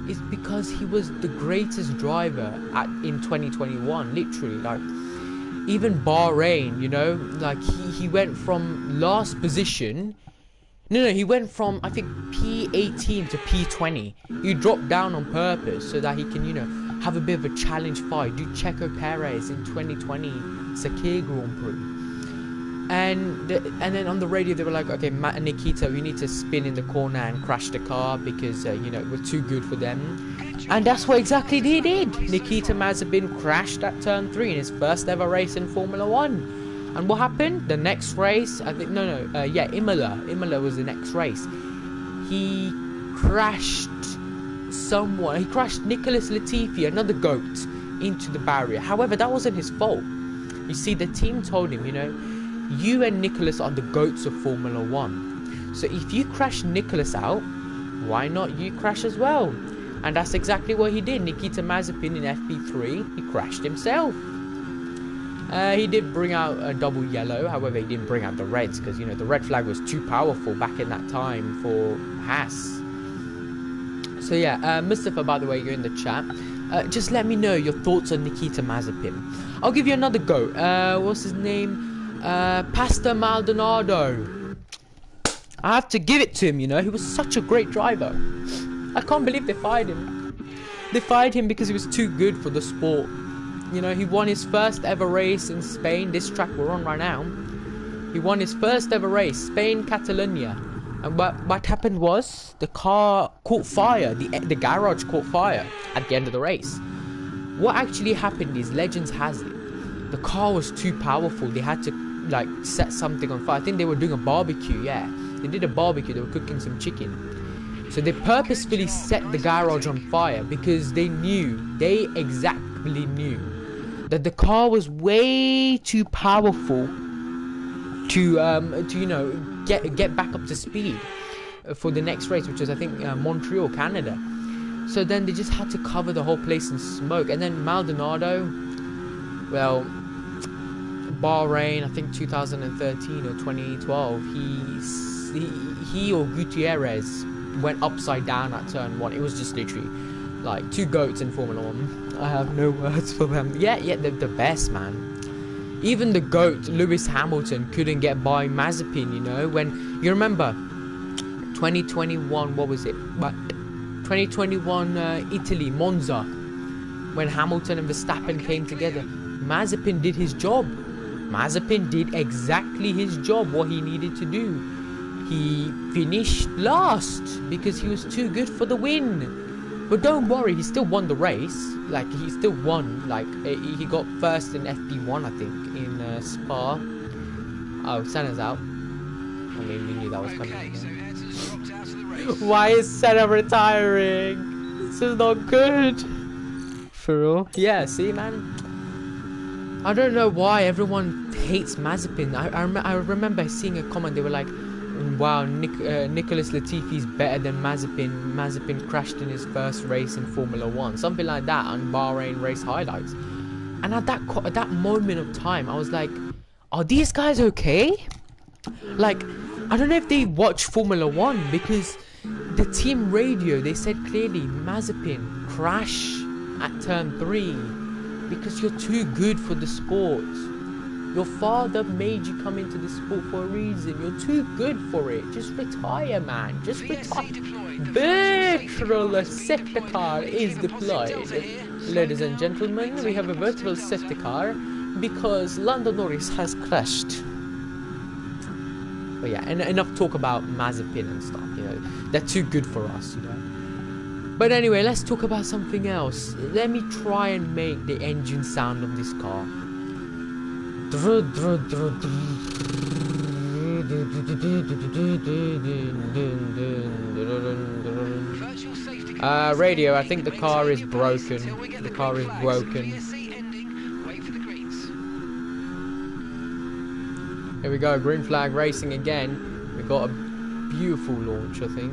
It's because he was the greatest driver in 2021, literally. Like, even Bahrain, you know, like he went from last position. No, he went from, I think, P18 to P20. He dropped down on purpose so that he can, you know, have a bit of a challenge fight. Do Checo Perez in 2020 Sakhir Grand Prix. And then on the radio they were like, okay, Matt and Nikita, we need to spin in the corner and crash the car because, you know, we're too good for them. And that's what exactly they did. Nikita Mazepin crashed at turn 3 in his first ever race in Formula 1. And what happened? The next race, I think, Imola was the next race. He crashed someone. He crashed Nicholas Latifi, another GOAT, into the barrier. However, that wasn't his fault. You see, the team told him, you know, you and Nicholas are the GOATs of Formula 1. So if you crash Nicholas out, why not you crash as well? And that's exactly what he did. Nikita Mazepin in FP3, he crashed himself. He did bring out a double yellow, however he didn't bring out the reds because, you know, the red flag was too powerful back in that time for Haas. So yeah, Mustafa, by the way, you're in the chat. Just let me know your thoughts on Nikita Mazepin. I'll give you another go. What's his name? Pastor Maldonado. I have to give it to him, you know, he was such a great driver. I can't believe they fired him. They fired him because he was too good for the sport. You know, he won his first ever race in Spain. This track we're on right now. He won his first ever race, Spain, Catalonia. And what happened was the car caught fire. The garage caught fire at the end of the race. What actually happened is, legends has it, the car was too powerful. They had to like set something on fire. I think they were doing a barbecue. Yeah, they did a barbecue. They were cooking some chicken. So they purposefully set the garage on fire because they exactly knew that the car was way too powerful to you know, get back up to speed for the next race, which was I think Montreal, Canada. So then they just had to cover the whole place in smoke. And then Maldonado, well, Bahrain, I think 2013 or 2012, he or Gutierrez went upside down at turn 1. It was just literally like two goats in Formula 1. I have no words for them. Yeah, they're the best, man. Even the GOAT, Lewis Hamilton, couldn't get by Mazepin, you know. When, you remember, 2021, what was it? But 2021 Italy, Monza, when Hamilton and Verstappen came together, Mazepin did his job. Mazepin did exactly his job, what he needed to do. He finished last because he was too good for the win. But don't worry, he still won the race. Like, he still won. Like, he got first in FP1, I think, in Spa. Oh, Senna's out. I mean, we knew that was coming. Okay, so Ayrton's dropped out of the race. Why is Senna retiring? This is not good. For real? Yeah, see, man. I don't know why everyone hates Mazepin. I remember seeing a comment. They were like, wow, Nicholas Latifi's better than Mazepin. Mazepin crashed in his first race in Formula 1. Something like that on Bahrain race highlights. And at that moment of time, I was like, are these guys okay? Like, I don't know if they watch Formula 1, because the team radio, they said clearly, Mazepin, crash at turn 3 because you're too good for the sport. Your father made you come into the sport for a reason. You're too good for it. Just retire, man. Just retire. Virtual safety car is deployed. Ladies and gentlemen, we have a virtual safety car because Lando Norris has crashed. But yeah, enough talk about Mazepin and stuff, you know. They're too good for us, you know. But anyway, let's talk about something else. Let me try and make the engine sound of this car. Radio, I think the car is broken. The car is broken. Here we go, green flag racing again. We got a beautiful launch, I think.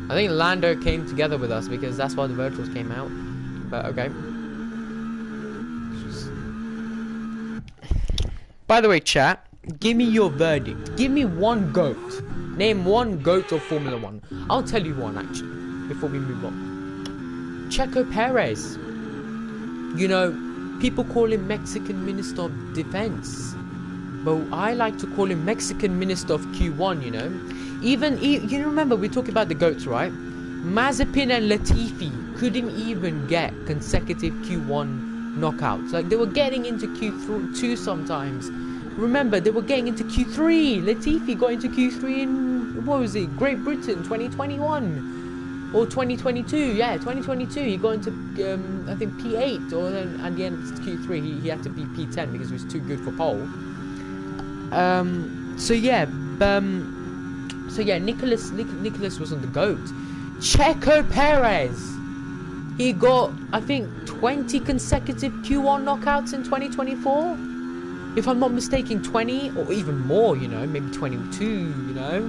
I think Lando came together with us because that's why the virtuals came out. But okay. By the way, chat, give me your verdict. Give me one GOAT. Name one GOAT of Formula 1. I'll tell you one, actually, before we move on. Checo Perez. You know, people call him Mexican Minister of Defense. But I like to call him Mexican Minister of Q1, you know. You remember we talked about the GOATs, right? Mazepin and Latifi couldn't even get consecutive Q1 knockouts. Like, they were getting into Q2 sometimes. Remember, they were getting into Q3. Latifi got into Q3 in, what was it, Great Britain, 2021 or 2022. Yeah, 2022. He got into I think P8, or then at the end of Q3 he had to be P10 because he was too good for pole. So yeah, Nicholas was on the GOAT. Checo Perez, he got, I think, 20 consecutive Q1 knockouts in 2024. If I'm not mistaken, 20 or even more, you know, maybe 22, you know.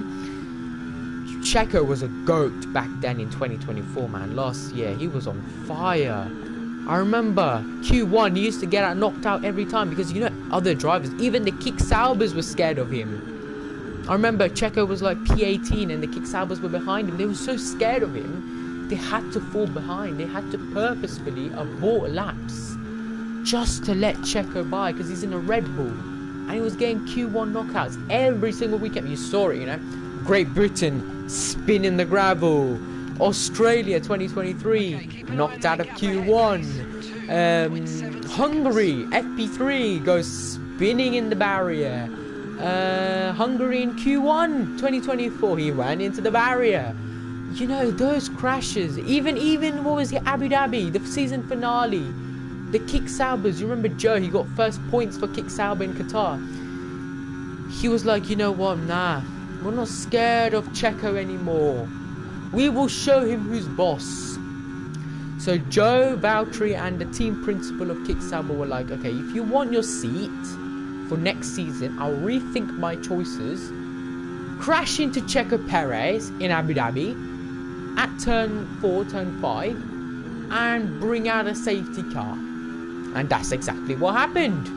Checo was a GOAT back then in 2024, man. Last year, he was on fire. I remember Q1, he used to get knocked out every time because, you know, other drivers, even the Kick Saubers were scared of him. I remember Checo was like P18 and the Kick Saubers were behind him. They were so scared of him, they had to fall behind. They had to purposefully abort laps just to let Checo by because he's in a Red Bull. And he was getting Q1 knockouts every single weekend. You saw it, you know. Great Britain, spin in the gravel. Australia 2023, knocked out of Q1. Hungary FP3 goes spinning in the barrier. Hungary in Q1 2024, he ran into the barrier. You know, those crashes, even what was it, Abu Dhabi, the season finale, the kick Saubers. You remember Joe, he got first points for kick Sauber in Qatar. He was like, you know what, nah, we're not scared of Checo anymore. We will show him who's boss. So Joe, Valtteri and the team principal of kick Sauber were like, okay, if you want your seat for next season, I'll rethink my choices. Crash into Checo Perez in Abu Dhabi at turn 4, turn 5, and bring out a safety car. And that's exactly what happened.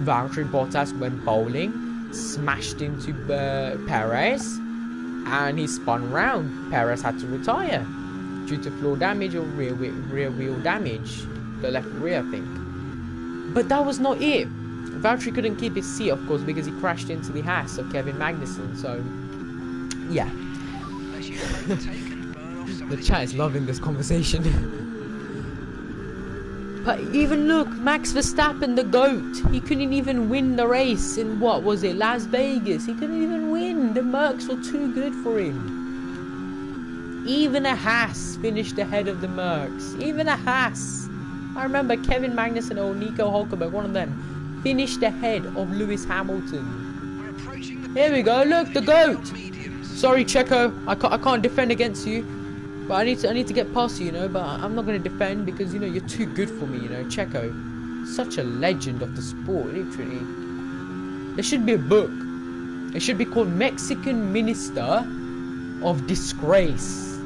Valtteri Bottas went bowling, smashed into Perez, and he spun round. Perez had to retire due to floor damage or rear wheel damage, the left rear, I think. But that was not it. Valtteri couldn't keep his seat, of course, because he crashed into the Haas of Kevin Magnussen. So, yeah. The chat is loving this conversation. But even look, Max Verstappen, the GOAT, he couldn't even win the race in, what was it, Las Vegas. He couldn't even win. The Mercs were too good for him. Even a Haas finished ahead of the Mercs. Even a Haas. I remember Kevin Magnussen or Nico Hulkenberg, one of them, finished ahead of Lewis Hamilton. Here we go, look, the GOAT. Sorry, Checo, I can't defend against you. But I need to get past you, you know. But I'm not going to defend because, you know, you're too good for me, you know. Checo, such a legend of the sport, literally. There should be a book. It should be called Mexican Minister of Disgrace.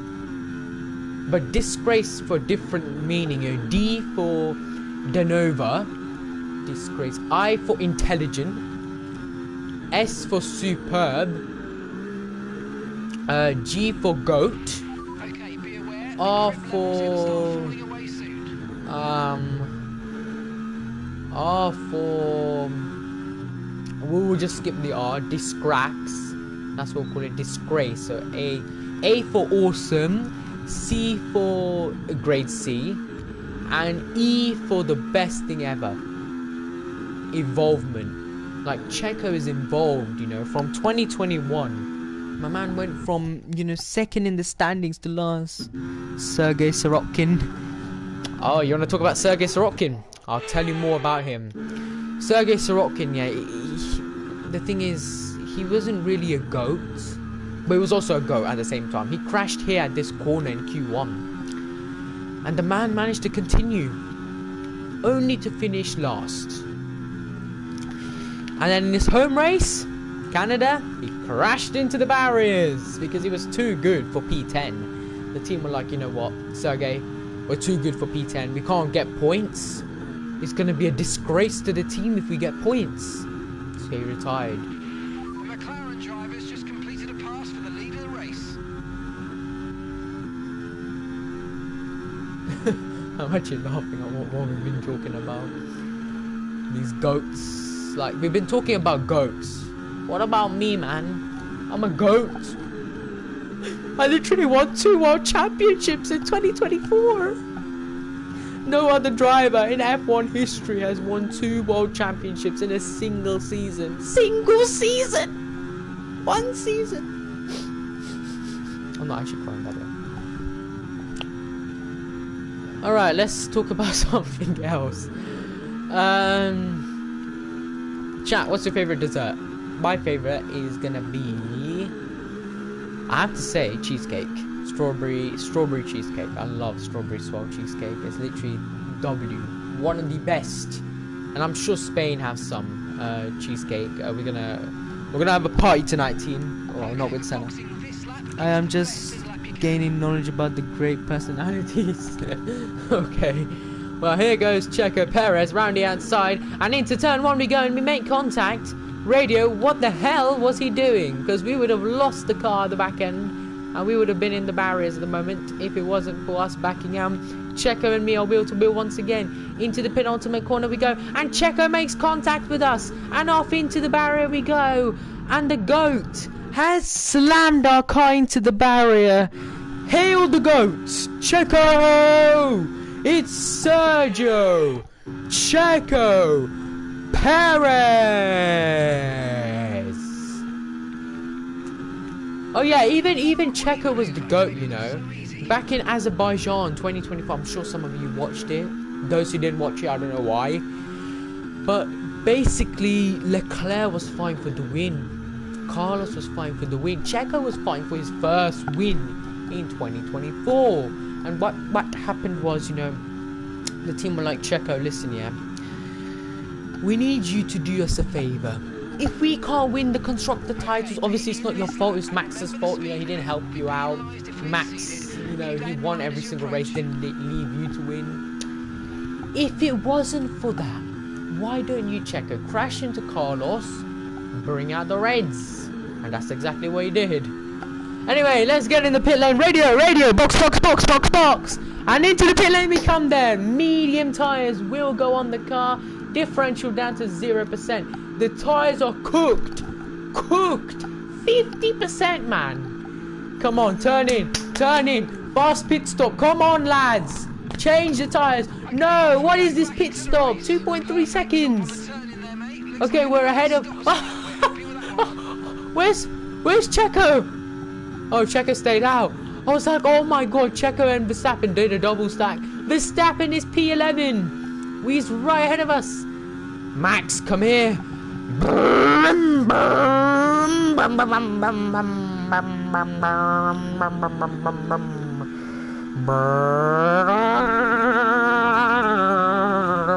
But disgrace for different meaning. You know, D for de nova, disgrace. I for intelligent. S for superb. G for goat. R for we'll just skip the R. Disgrace. That's what we'll call it. Disgrace. So A for awesome, C for grade C, and E for the best thing ever. Evolvement. Like Checo is involved, you know, from 2021. My man went from, you know, second in the standings to last. Sergei Sorokin. Oh, you want to talk about Sergei Sorokin? I'll tell you more about him. Sergei Sorokin, yeah, the thing is, he wasn't really a GOAT, but he was also a GOAT at the same time. He crashed here at this corner in Q1. And the man managed to continue, only to finish last. And then in his home race, Canada, he crashed into the barriers because he was too good for P10. The team were like, you know what, Sergey, we're too good for P10. We can't get points. It's going to be a disgrace to the team if we get points. So he retired. The McLaren drivers just completed a pass for the lead of the race. I'm actually laughing at what we've been talking about. These goats. Like, we've been talking about goats. What about me, man? I'm a GOAT. I literally won 2 world championships in 2024. No other driver in F1 history has won 2 world championships in a single season. Single season! 1 season! I'm not actually crying, by the way. Alright, let's talk about something else. Chat, what's your favorite dessert? My favorite is gonna be, I have to say, cheesecake. Strawberry cheesecake. I love strawberry swirl cheesecake. It's literally W, one of the best. And I'm sure Spain have some cheesecake. We're gonna have a party tonight, team. Well, not with Senna. I am just gaining knowledge about the great personalities. Okay. Well, here goes Checo Perez round the outside, and into turn 1 we go, and we make contact. Radio, what the hell was he doing? Because we would have lost the car at the back end, and we would have been in the barriers at the moment if it wasn't for us backing out. Checo and me are wheel to wheel once again. Into the penultimate corner we go, and Checo makes contact with us, and off into the barrier we go. And the GOAT has slammed our car into the barrier. Hail the GOAT! Checo! It's Sergio Checo Perez. Oh yeah, even Checo was the GOAT, you know. Back in Azerbaijan 2024, I'm sure some of you watched it. Those who didn't watch it, I don't know why. But basically, Leclerc was fighting for the win. Carlos was fighting for the win. Checo was fighting for his first win in 2024. And what happened was, you know, the team were like, Checo, listen, yeah, we need you to do us a favor. If we can't win the constructor titles, obviously it's not your fault, it's Max's fault, you know, he didn't help you out. Max, you know, he won every single race, didn't leave you to win. If it wasn't for that, why don't you, Checo, crash into Carlos, bring out the Reds? And that's exactly what he did. Anyway, let's get in the pit lane. Radio, box. And into the pit lane we come then. Medium tyres will go on the car. Differential down to 0%. The tyres are cooked. 50%, man. Come on, turn in. Fast pit stop. Come on, lads. Change the tyres. No, what is this pit stop? 2.3 seconds. Okay, we're ahead of... Where's Checo? Oh, Checo stayed out. I was like, oh my god, Checo and Verstappen did a double stack. Verstappen is P11. He's right ahead of us. Max, come here.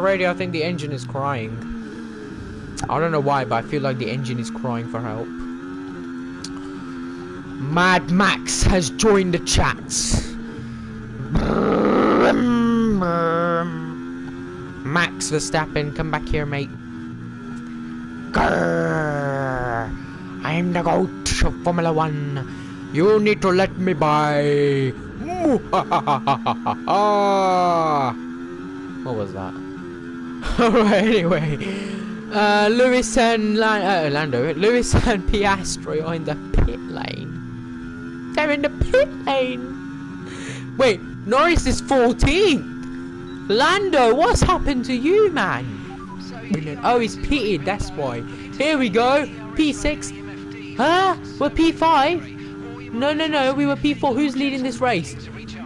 Radio, I think the engine is crying. I don't know why, but I feel like the engine is crying for help. Mad Max has joined the chats. Max Verstappen, come back here, mate. Grrr. I'm the GOAT of Formula 1. You need to let me by. What was that? Alright, anyway. Lewis and Lando. Lewis and Piastri are in the pit lane. They're in the pit lane. Wait, Norris is 14th. Lando, what's happened to you, man? Oh, he's pitted, that's why. Here we go. P6. Huh? We're P5? No, we were P4. Who's leading this race?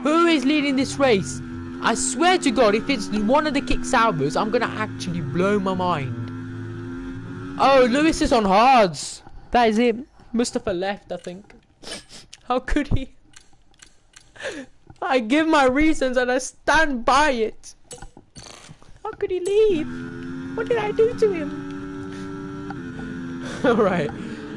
Who is leading this race? I swear to God, if it's one of the kick Saubers, I'm gonna actually blow my mind. Oh, Lewis is on hards. That is it. Mustafa left, I think. How could he? I give my reasons and I stand by it. How could he leave? What did I do to him? Alright,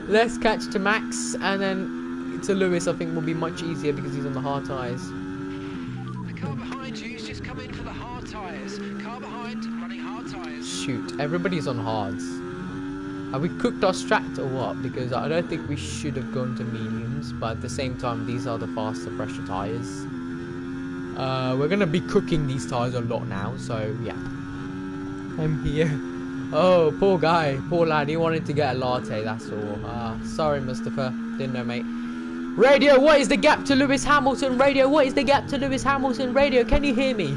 let's catch to Max and then to Lewis. I think will be much easier because he's on the hard tyres. The car behind you has just come in for the hard tyres. Car behind running hard tyres. Shoot, everybody's on hards. Have we cooked our strat or what? Because I don't think we should have gone to mediums, but at the same time, these are the faster pressure tyres. We're going to be cooking these tyres a lot now, so yeah. I'm here. Oh, poor guy, poor lad, he wanted to get a latte, that's all. Sorry, Mustafa, didn't know, mate. Radio, what is the gap to Lewis Hamilton? Radio, what is the gap to Lewis Hamilton? Radio, can you hear me?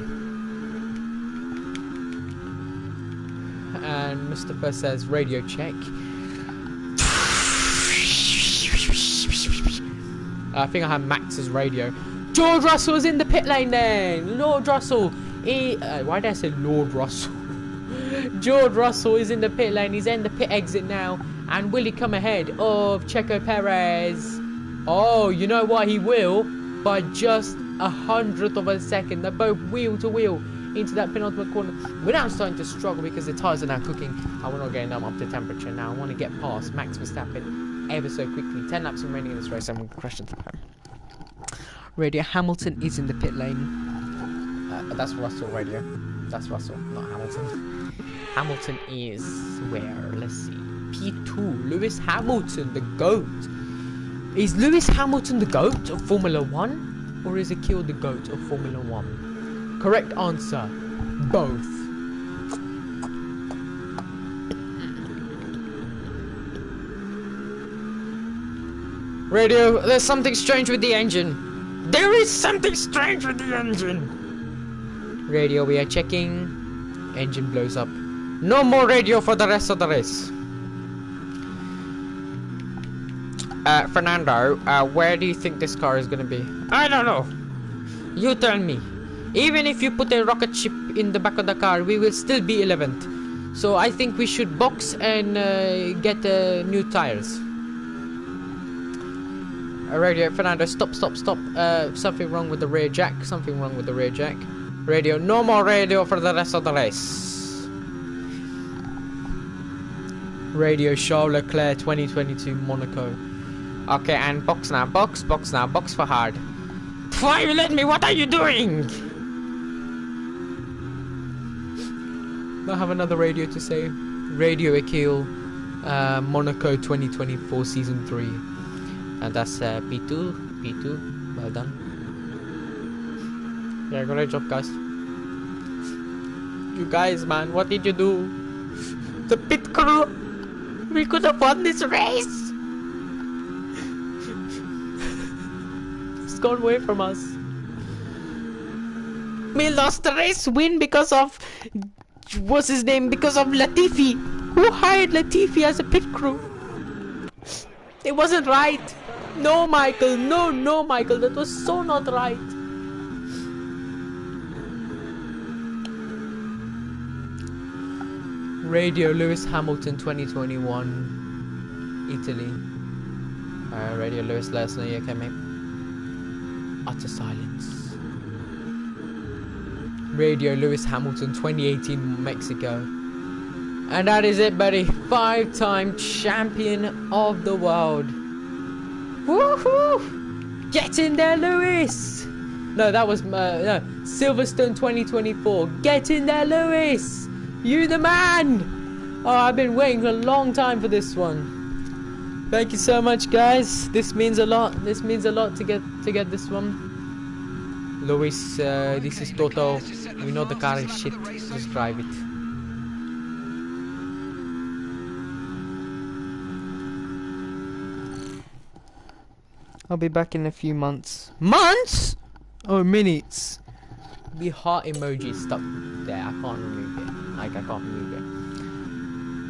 And Mustafa says, radio check. I think I have Max's radio. George Russell is in the pit lane then. Lord Russell. Why did I say Lord Russell? George Russell is in the pit lane. He's in the pit exit now. And will he come ahead of Checo Perez? Oh, you know what? He will. By just 100th of a second. They're both wheel to wheel into that penultimate corner. We're now starting to struggle because the tyres are now cooking. And we're not getting them up to temperature now. I want to get past Max Verstappen ever so quickly. 10 laps remaining in this race. I'm going to crash into home. Radio Hamilton is in the pit lane. That's Russell, radio. That's Russell, not Hamilton. Hamilton is where? Let's see. P2. Lewis Hamilton, the GOAT. Is Lewis Hamilton the GOAT of Formula 1? Or is Akil the GOAT of Formula 1? Correct answer. Both. Radio, there's something strange with the engine. There is something strange with the engine. Radio, we are checking. Engine blows up. No more radio for the rest of the race. Fernando, where do you think this car is gonna be? I don't know. You tell me. Even if you put a rocket ship in the back of the car, we will still be 11th. So I think we should box and get new tires. Radio, Fernando, stop. Something wrong with the rear jack. Radio, no more radio for the rest of the race. Radio, Charles Leclerc, 2022 Monaco. Okay, and box now, box for hard. Why you let me? What are you doing? I have another radio to say. Radio Akil, Monaco 2024 season 3. And that's P2. Well done. Yeah, great job, guys. You guys, man, what did you do? The pit crew. We could have won this race. It's gone away from us. We lost the race win because of what's his name? Because of Latifi. Who hired Latifi as a pit crew? It wasn't right. No, Michael. No, Michael. That was so not right. Radio Lewis Hamilton 2021 Italy. Radio Lewis, let us know you okay, mate. Utter silence. Radio Lewis Hamilton 2018 Mexico. And that is it, buddy. 5-time champion of the world. Woohoo! Get in there, Lewis! No, that was no, Silverstone 2024. Get in there, Lewis! You the man! Oh, I've been waiting for a long time for this one. Thank you so much, guys. This means a lot. This means a lot to get this one. Luis, this is Toto. We know the car is shit. Just drive it. I'll be back in a few months. Months? Oh, minutes. The heart emoji stuck there. I can't remove it. Like, I can't move it.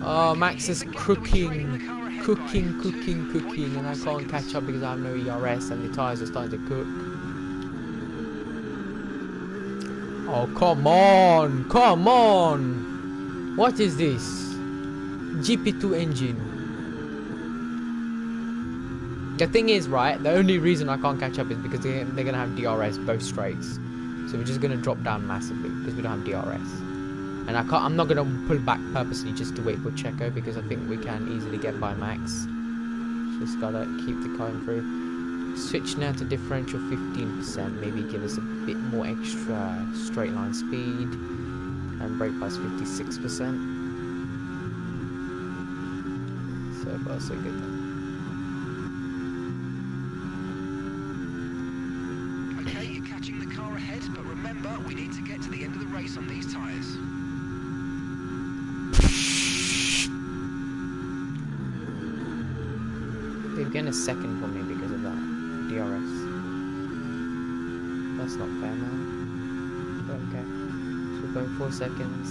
Oh, Max is cooking, and I can't catch up because I have no ERS and the tires are starting to cook. Oh, come on! What is this? GP2 engine. The thing is, right, the only reason I can't catch up is because they're going to have DRS both straights. So we're just going to drop down massively because we don't have DRS. And I'm not going to pull back purposely just to wait for Checo because I think we can easily get by Max. Just got to keep the car through. Switch now to differential 15%. Maybe give us a bit more extra straight line speed. And brake pass 56%. So far so good then. We need to get to the end of the race on these tyres. They've gained a second for me because of that DRS. That's not fair, man. Okay. So we're going 4 seconds.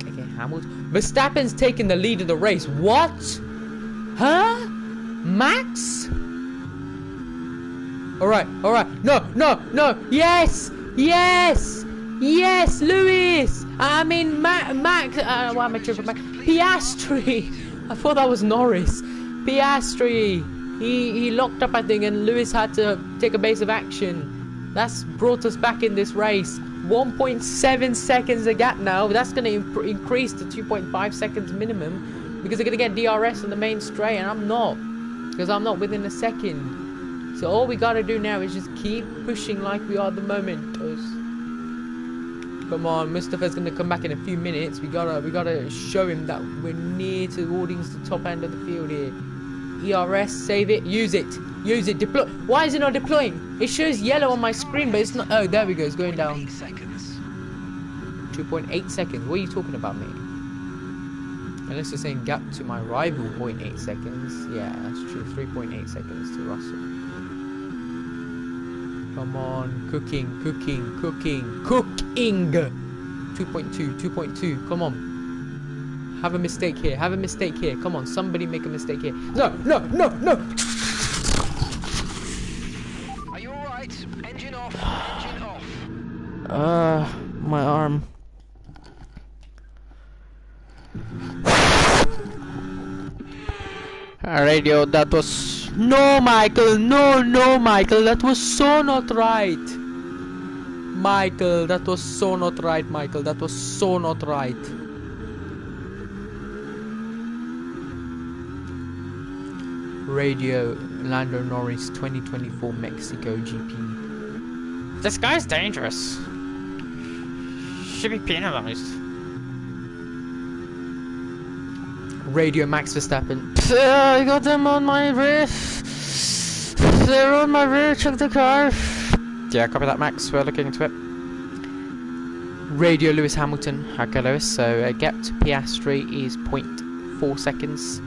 Okay, Hamilton. Verstappen's taking the lead of the race. What? Huh? Max? Alright. No. Yes, Lewis. I mean, Max. Why am I tripping? Piastri. I thought that was Norris. Piastri. He locked up, I think, and Lewis had to take a base of action. That's brought us back in this race. 1.7 seconds a gap now. That's going to increase to 2.5 seconds minimum because they're going to get DRS on the main straight, and I'm not, because I'm not within a second. So all we gotta do now is just keep pushing like we are at the moment. Come on, Mustafa's gonna come back in a few minutes. We gotta show him that we're near towards the top end of the field here. ERS, save it, use it, deploy. Why is it not deploying? It shows yellow on my screen, but it's not. Oh, there we go, it's going down. 2.8 seconds. What are you talking about, mate? Unless you're saying gap to my rival 0.8 seconds. Yeah, that's true. 3.8 seconds to Russell. Come on, cooking. 2.2. Come on. Have a mistake here. Come on, somebody make a mistake here. No. Are you alright? Engine off. My arm. Radio, that was... No, Michael, no, Michael, that was so not right. Michael, that was so not right. Radio, Lando Norris, 2024 Mexico GP. This guy's dangerous. Should be penalized. Radio, Max Verstappen. I got them on my rear. They're on my rear. Check the car. Yeah, copy that, Max. We're looking into it. Radio, Lewis Hamilton. Okay, Lewis. So a gap to Piastri is 0.4 seconds.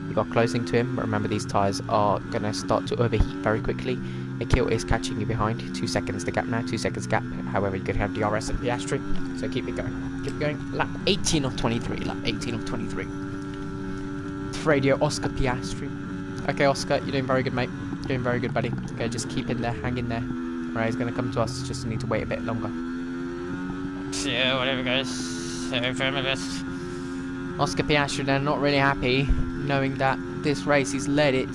You got closing to him, but remember these tyres are going to start to overheat very quickly. Akil is catching you behind. 2 seconds the gap now. 2 seconds gap. However, you're going to have DRS and Piastri. So keep it going. Lap 18 of 23. Radio, Oscar Piastri. Okay, Oscar, you're doing very good, mate. Doing very good, buddy. Okay, just keep in there, hang in there. Right, he's gonna come to us. Just need to wait a bit longer. Yeah, whatever, guys. Oscar Piastri, they're not really happy, knowing that this race he's led it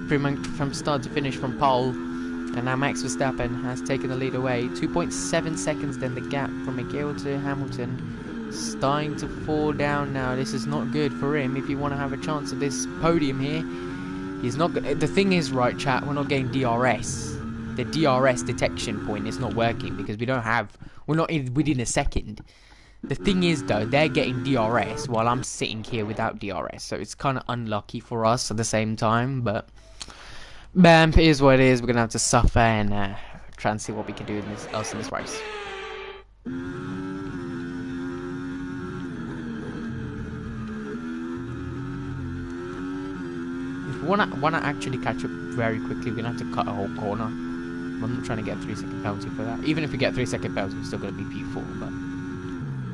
pretty much from start to finish from pole, and now Max Verstappen has taken the lead away. 2.7 seconds then the gap from Miguel to Hamilton. Starting to fall down now. This is not good for him if you want to have a chance of this podium here. He's not good. The thing is, right, chat, we're not getting DRS. The DRS detection point is not working because we're not within a second. The thing is, though, they're getting DRS while I'm sitting here without DRS, so it's kind of unlucky for us at the same time, but bam, it is what it is. We're gonna have to suffer and try and see what we can do in this race. If we wanna actually catch up very quickly, we're gonna have to cut a whole corner. I'm not trying to get a 3-second penalty for that. Even if we get a 3-second penalty, we're still gonna be P4. But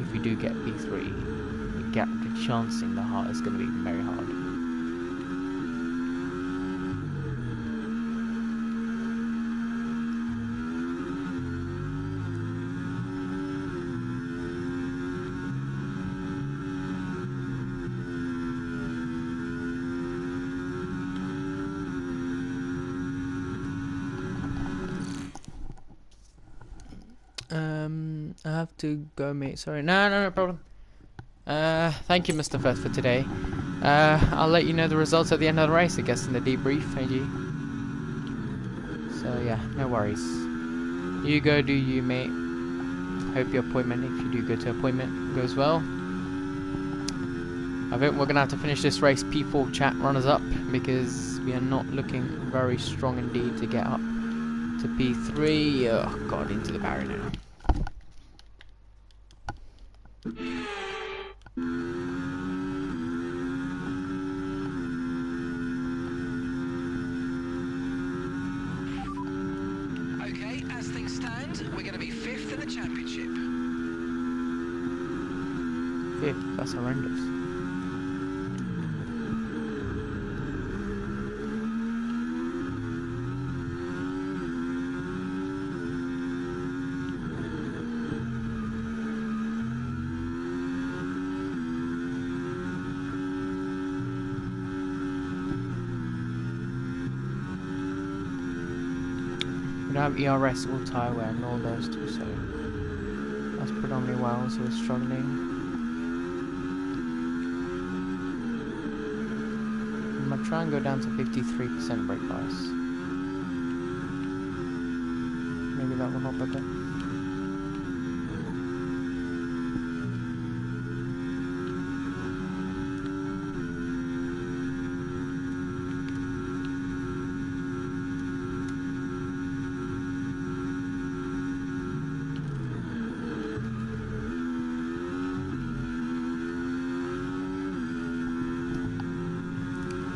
if we do get P3, the chance in the heart is gonna be very hard. I have to go, mate. Sorry. No problem. Thank you, Mr. Firth, for today. I'll let you know the results at the end of the race, I guess, in the debrief, AG. So, yeah, no worries. You go, do you, mate. Hope your appointment, if you do go to appointment, goes well. I think we're going to have to finish this race P4 chat runners up, because we are not looking very strong indeed to get up to P3. Oh, God, into the barrier now. Okay, as things stand, we're going to be 5th in the championship. 5th? That's horrendous. We don't have ERS or tyre wear and all those two, so that's predominantly why also we're struggling. I'm gonna try and go down to 53% brake bias. Maybe that will help a bit.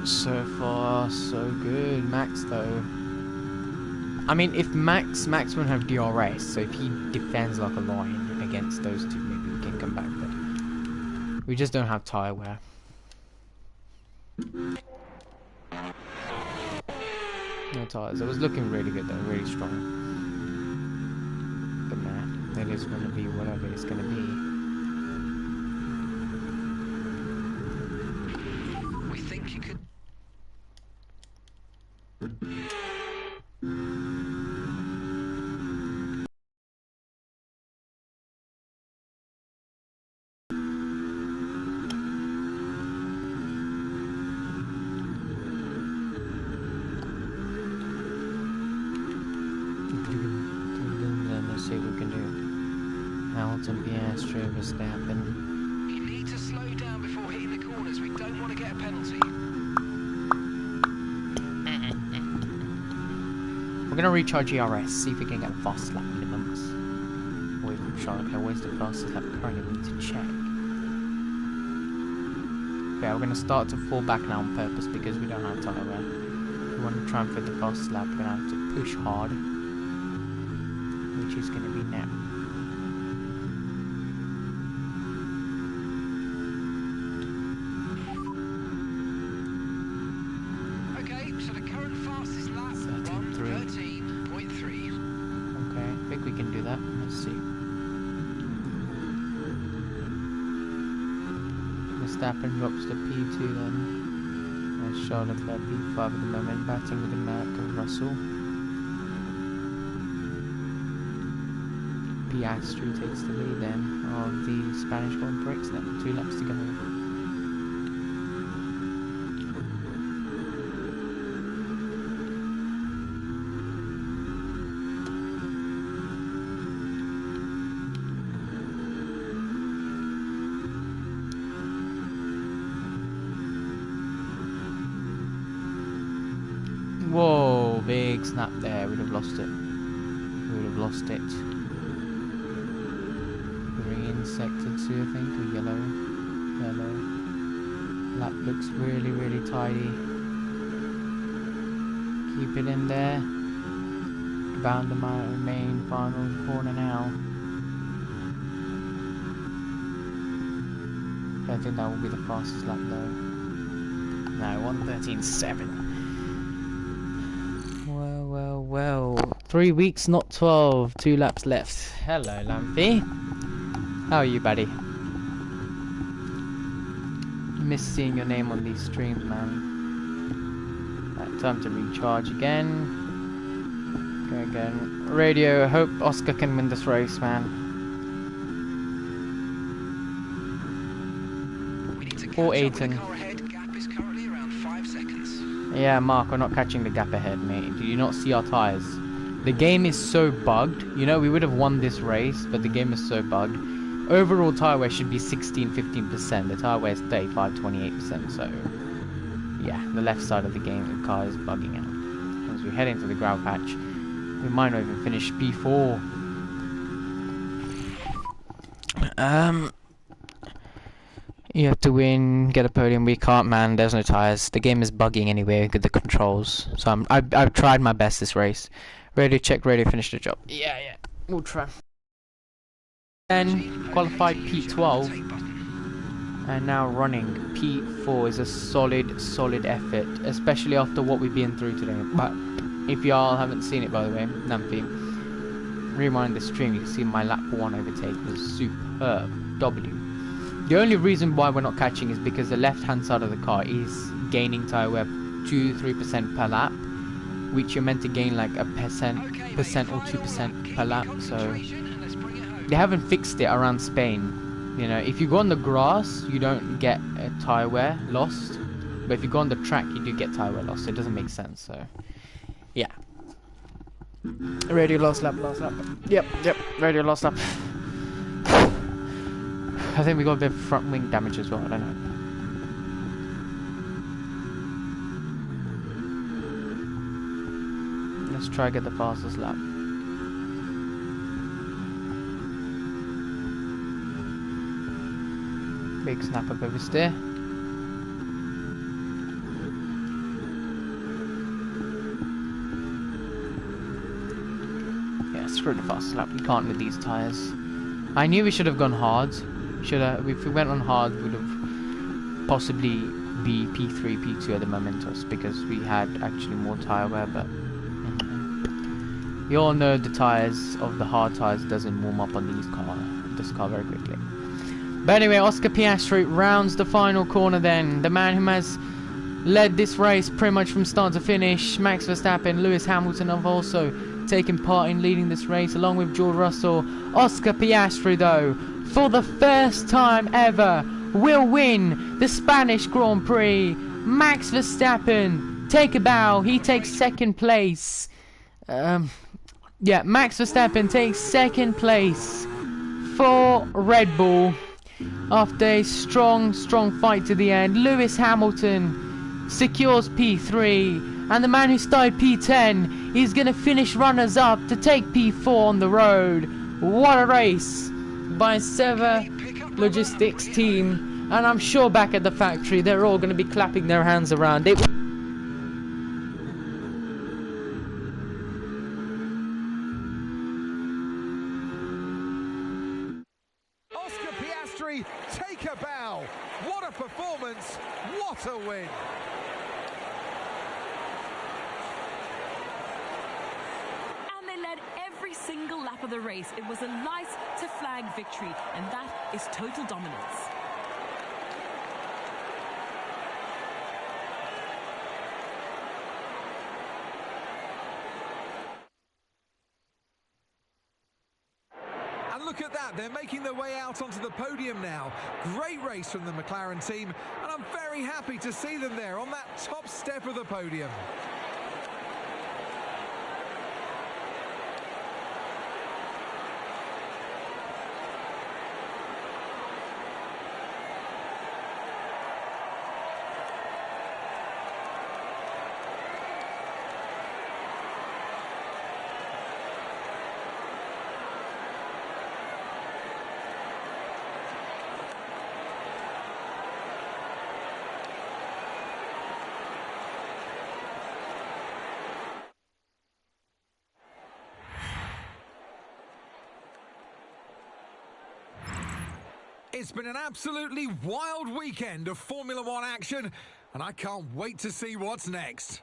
So far, so good. Max, though, I mean, if Max won't have DRS, so if he defends like a lion against those two, maybe we can come back. But we just don't have tyre wear. No tyres. It was looking really good though, really strong. But nah, it is going to be whatever it's going to be. We think you could. Let's see what we can do. Hamilton, Piastri, Verstappen. You need to slow down before hitting the corners. We don't want to get a penalty. We're gonna recharge ERS, see if we can get fast lap minimums. Away from Charlotte. Okay, where's the fastest lap currently? We need to check. Yeah, we're gonna start to fall back now on purpose because we don't have tyre wear. If we want to try and fit the fastest lap, we're gonna have to push hard, which is gonna be now. Okay, so the current fastest lap, 1:13.3. Okay, I think we can do that. Let's see. Verstappen drops to P2 then. And Charlotte at P5 at the moment, batting with the Merc and Russell. Piastri takes the lead then of the Spanish Grand Prix then. 2 laps to go. Whoa, big snap there. We'd have lost it. We would have lost it. Green sector 2, I think, or yellow. Yellow. Lap looks really, really tidy. Keep it in there. Bound the main final corner now. I think that will be the fastest lap though. No, 1:13.7. Well, 3 weeks, not 12. 2 laps left. Hello, Lampy. How are you, buddy? Miss seeing your name on these streams, man. Right, time to recharge again. Go again. Radio, hope Oscar can win this race, man. 4:18. Yeah, Mark, we're not catching the gap ahead, mate. Do you not see our tyres? The game is so bugged. You know, we would have won this race, but the game is so bugged. Overall tyre wear should be 16-15%. The tyre wear is 35-28%, so... yeah, the left side of the game, the car is bugging out. As we head into the gravel patch, we might not even finish P4. You have to win, get a podium. We can't, man. There's no tyres. The game is bugging anyway with the controls. So I've tried my best this race. Radio check, radio finish the job. Yeah, we'll try. And qualified P12, and now running P4 is a solid effort, especially after what we've been through today. But if y'all haven't seen it, by the way, Nampy, rewind the stream. You can see my lap 1 overtake was superb. W. The only reason why we're not catching is because the left-hand side of the car is gaining tyre wear 2-3% per lap, which you're meant to gain like a percent or 2% per lap. So they haven't fixed it around Spain. You know, if you go on the grass, you don't get a tyre wear lost, but if you go on the track, you do get tyre wear lost. So it doesn't make sense. So yeah. Radio last lap. Yep. Radio last lap. I think we got a bit of front wing damage as well, I don't know. Let's try to get the fastest lap. Big snap of oversteer. screw the fast lap. We can't with these tyres. I knew we should have gone hard. If we went on hard, we would have possibly be P3, P2 at the Mementos because we had actually more tyre wear. But you all know the tyres of the hard tyres doesn't warm up on this car very quickly. But anyway, Oscar Piastri rounds the final corner. Then the man who has led this race pretty much from start to finish, Max Verstappen, Lewis Hamilton have also taken part in leading this race along with George Russell. Oscar Piastri though, for the first time ever, will win the Spanish Grand Prix. Max Verstappen, take a bow, he takes second place. Max Verstappen takes second place for Red Bull after a strong fight to the end. Lewis Hamilton secures P3, and the man who started P10 is going to finish runners up to take P4 on the road. What a race by Seva Logistics team, and I'm sure back at the factory they're all going to be clapping their hands around. Oscar Piastri, take a bow. What a performance, what a win. Every single lap of the race, it was a light to flag victory, and that is total dominance. And look at that, they're making their way out onto the podium now. Great race from the McLaren team, and I'm very happy to see them there on that top step of the podium. It's been an absolutely wild weekend of Formula One action, and I can't wait to see what's next.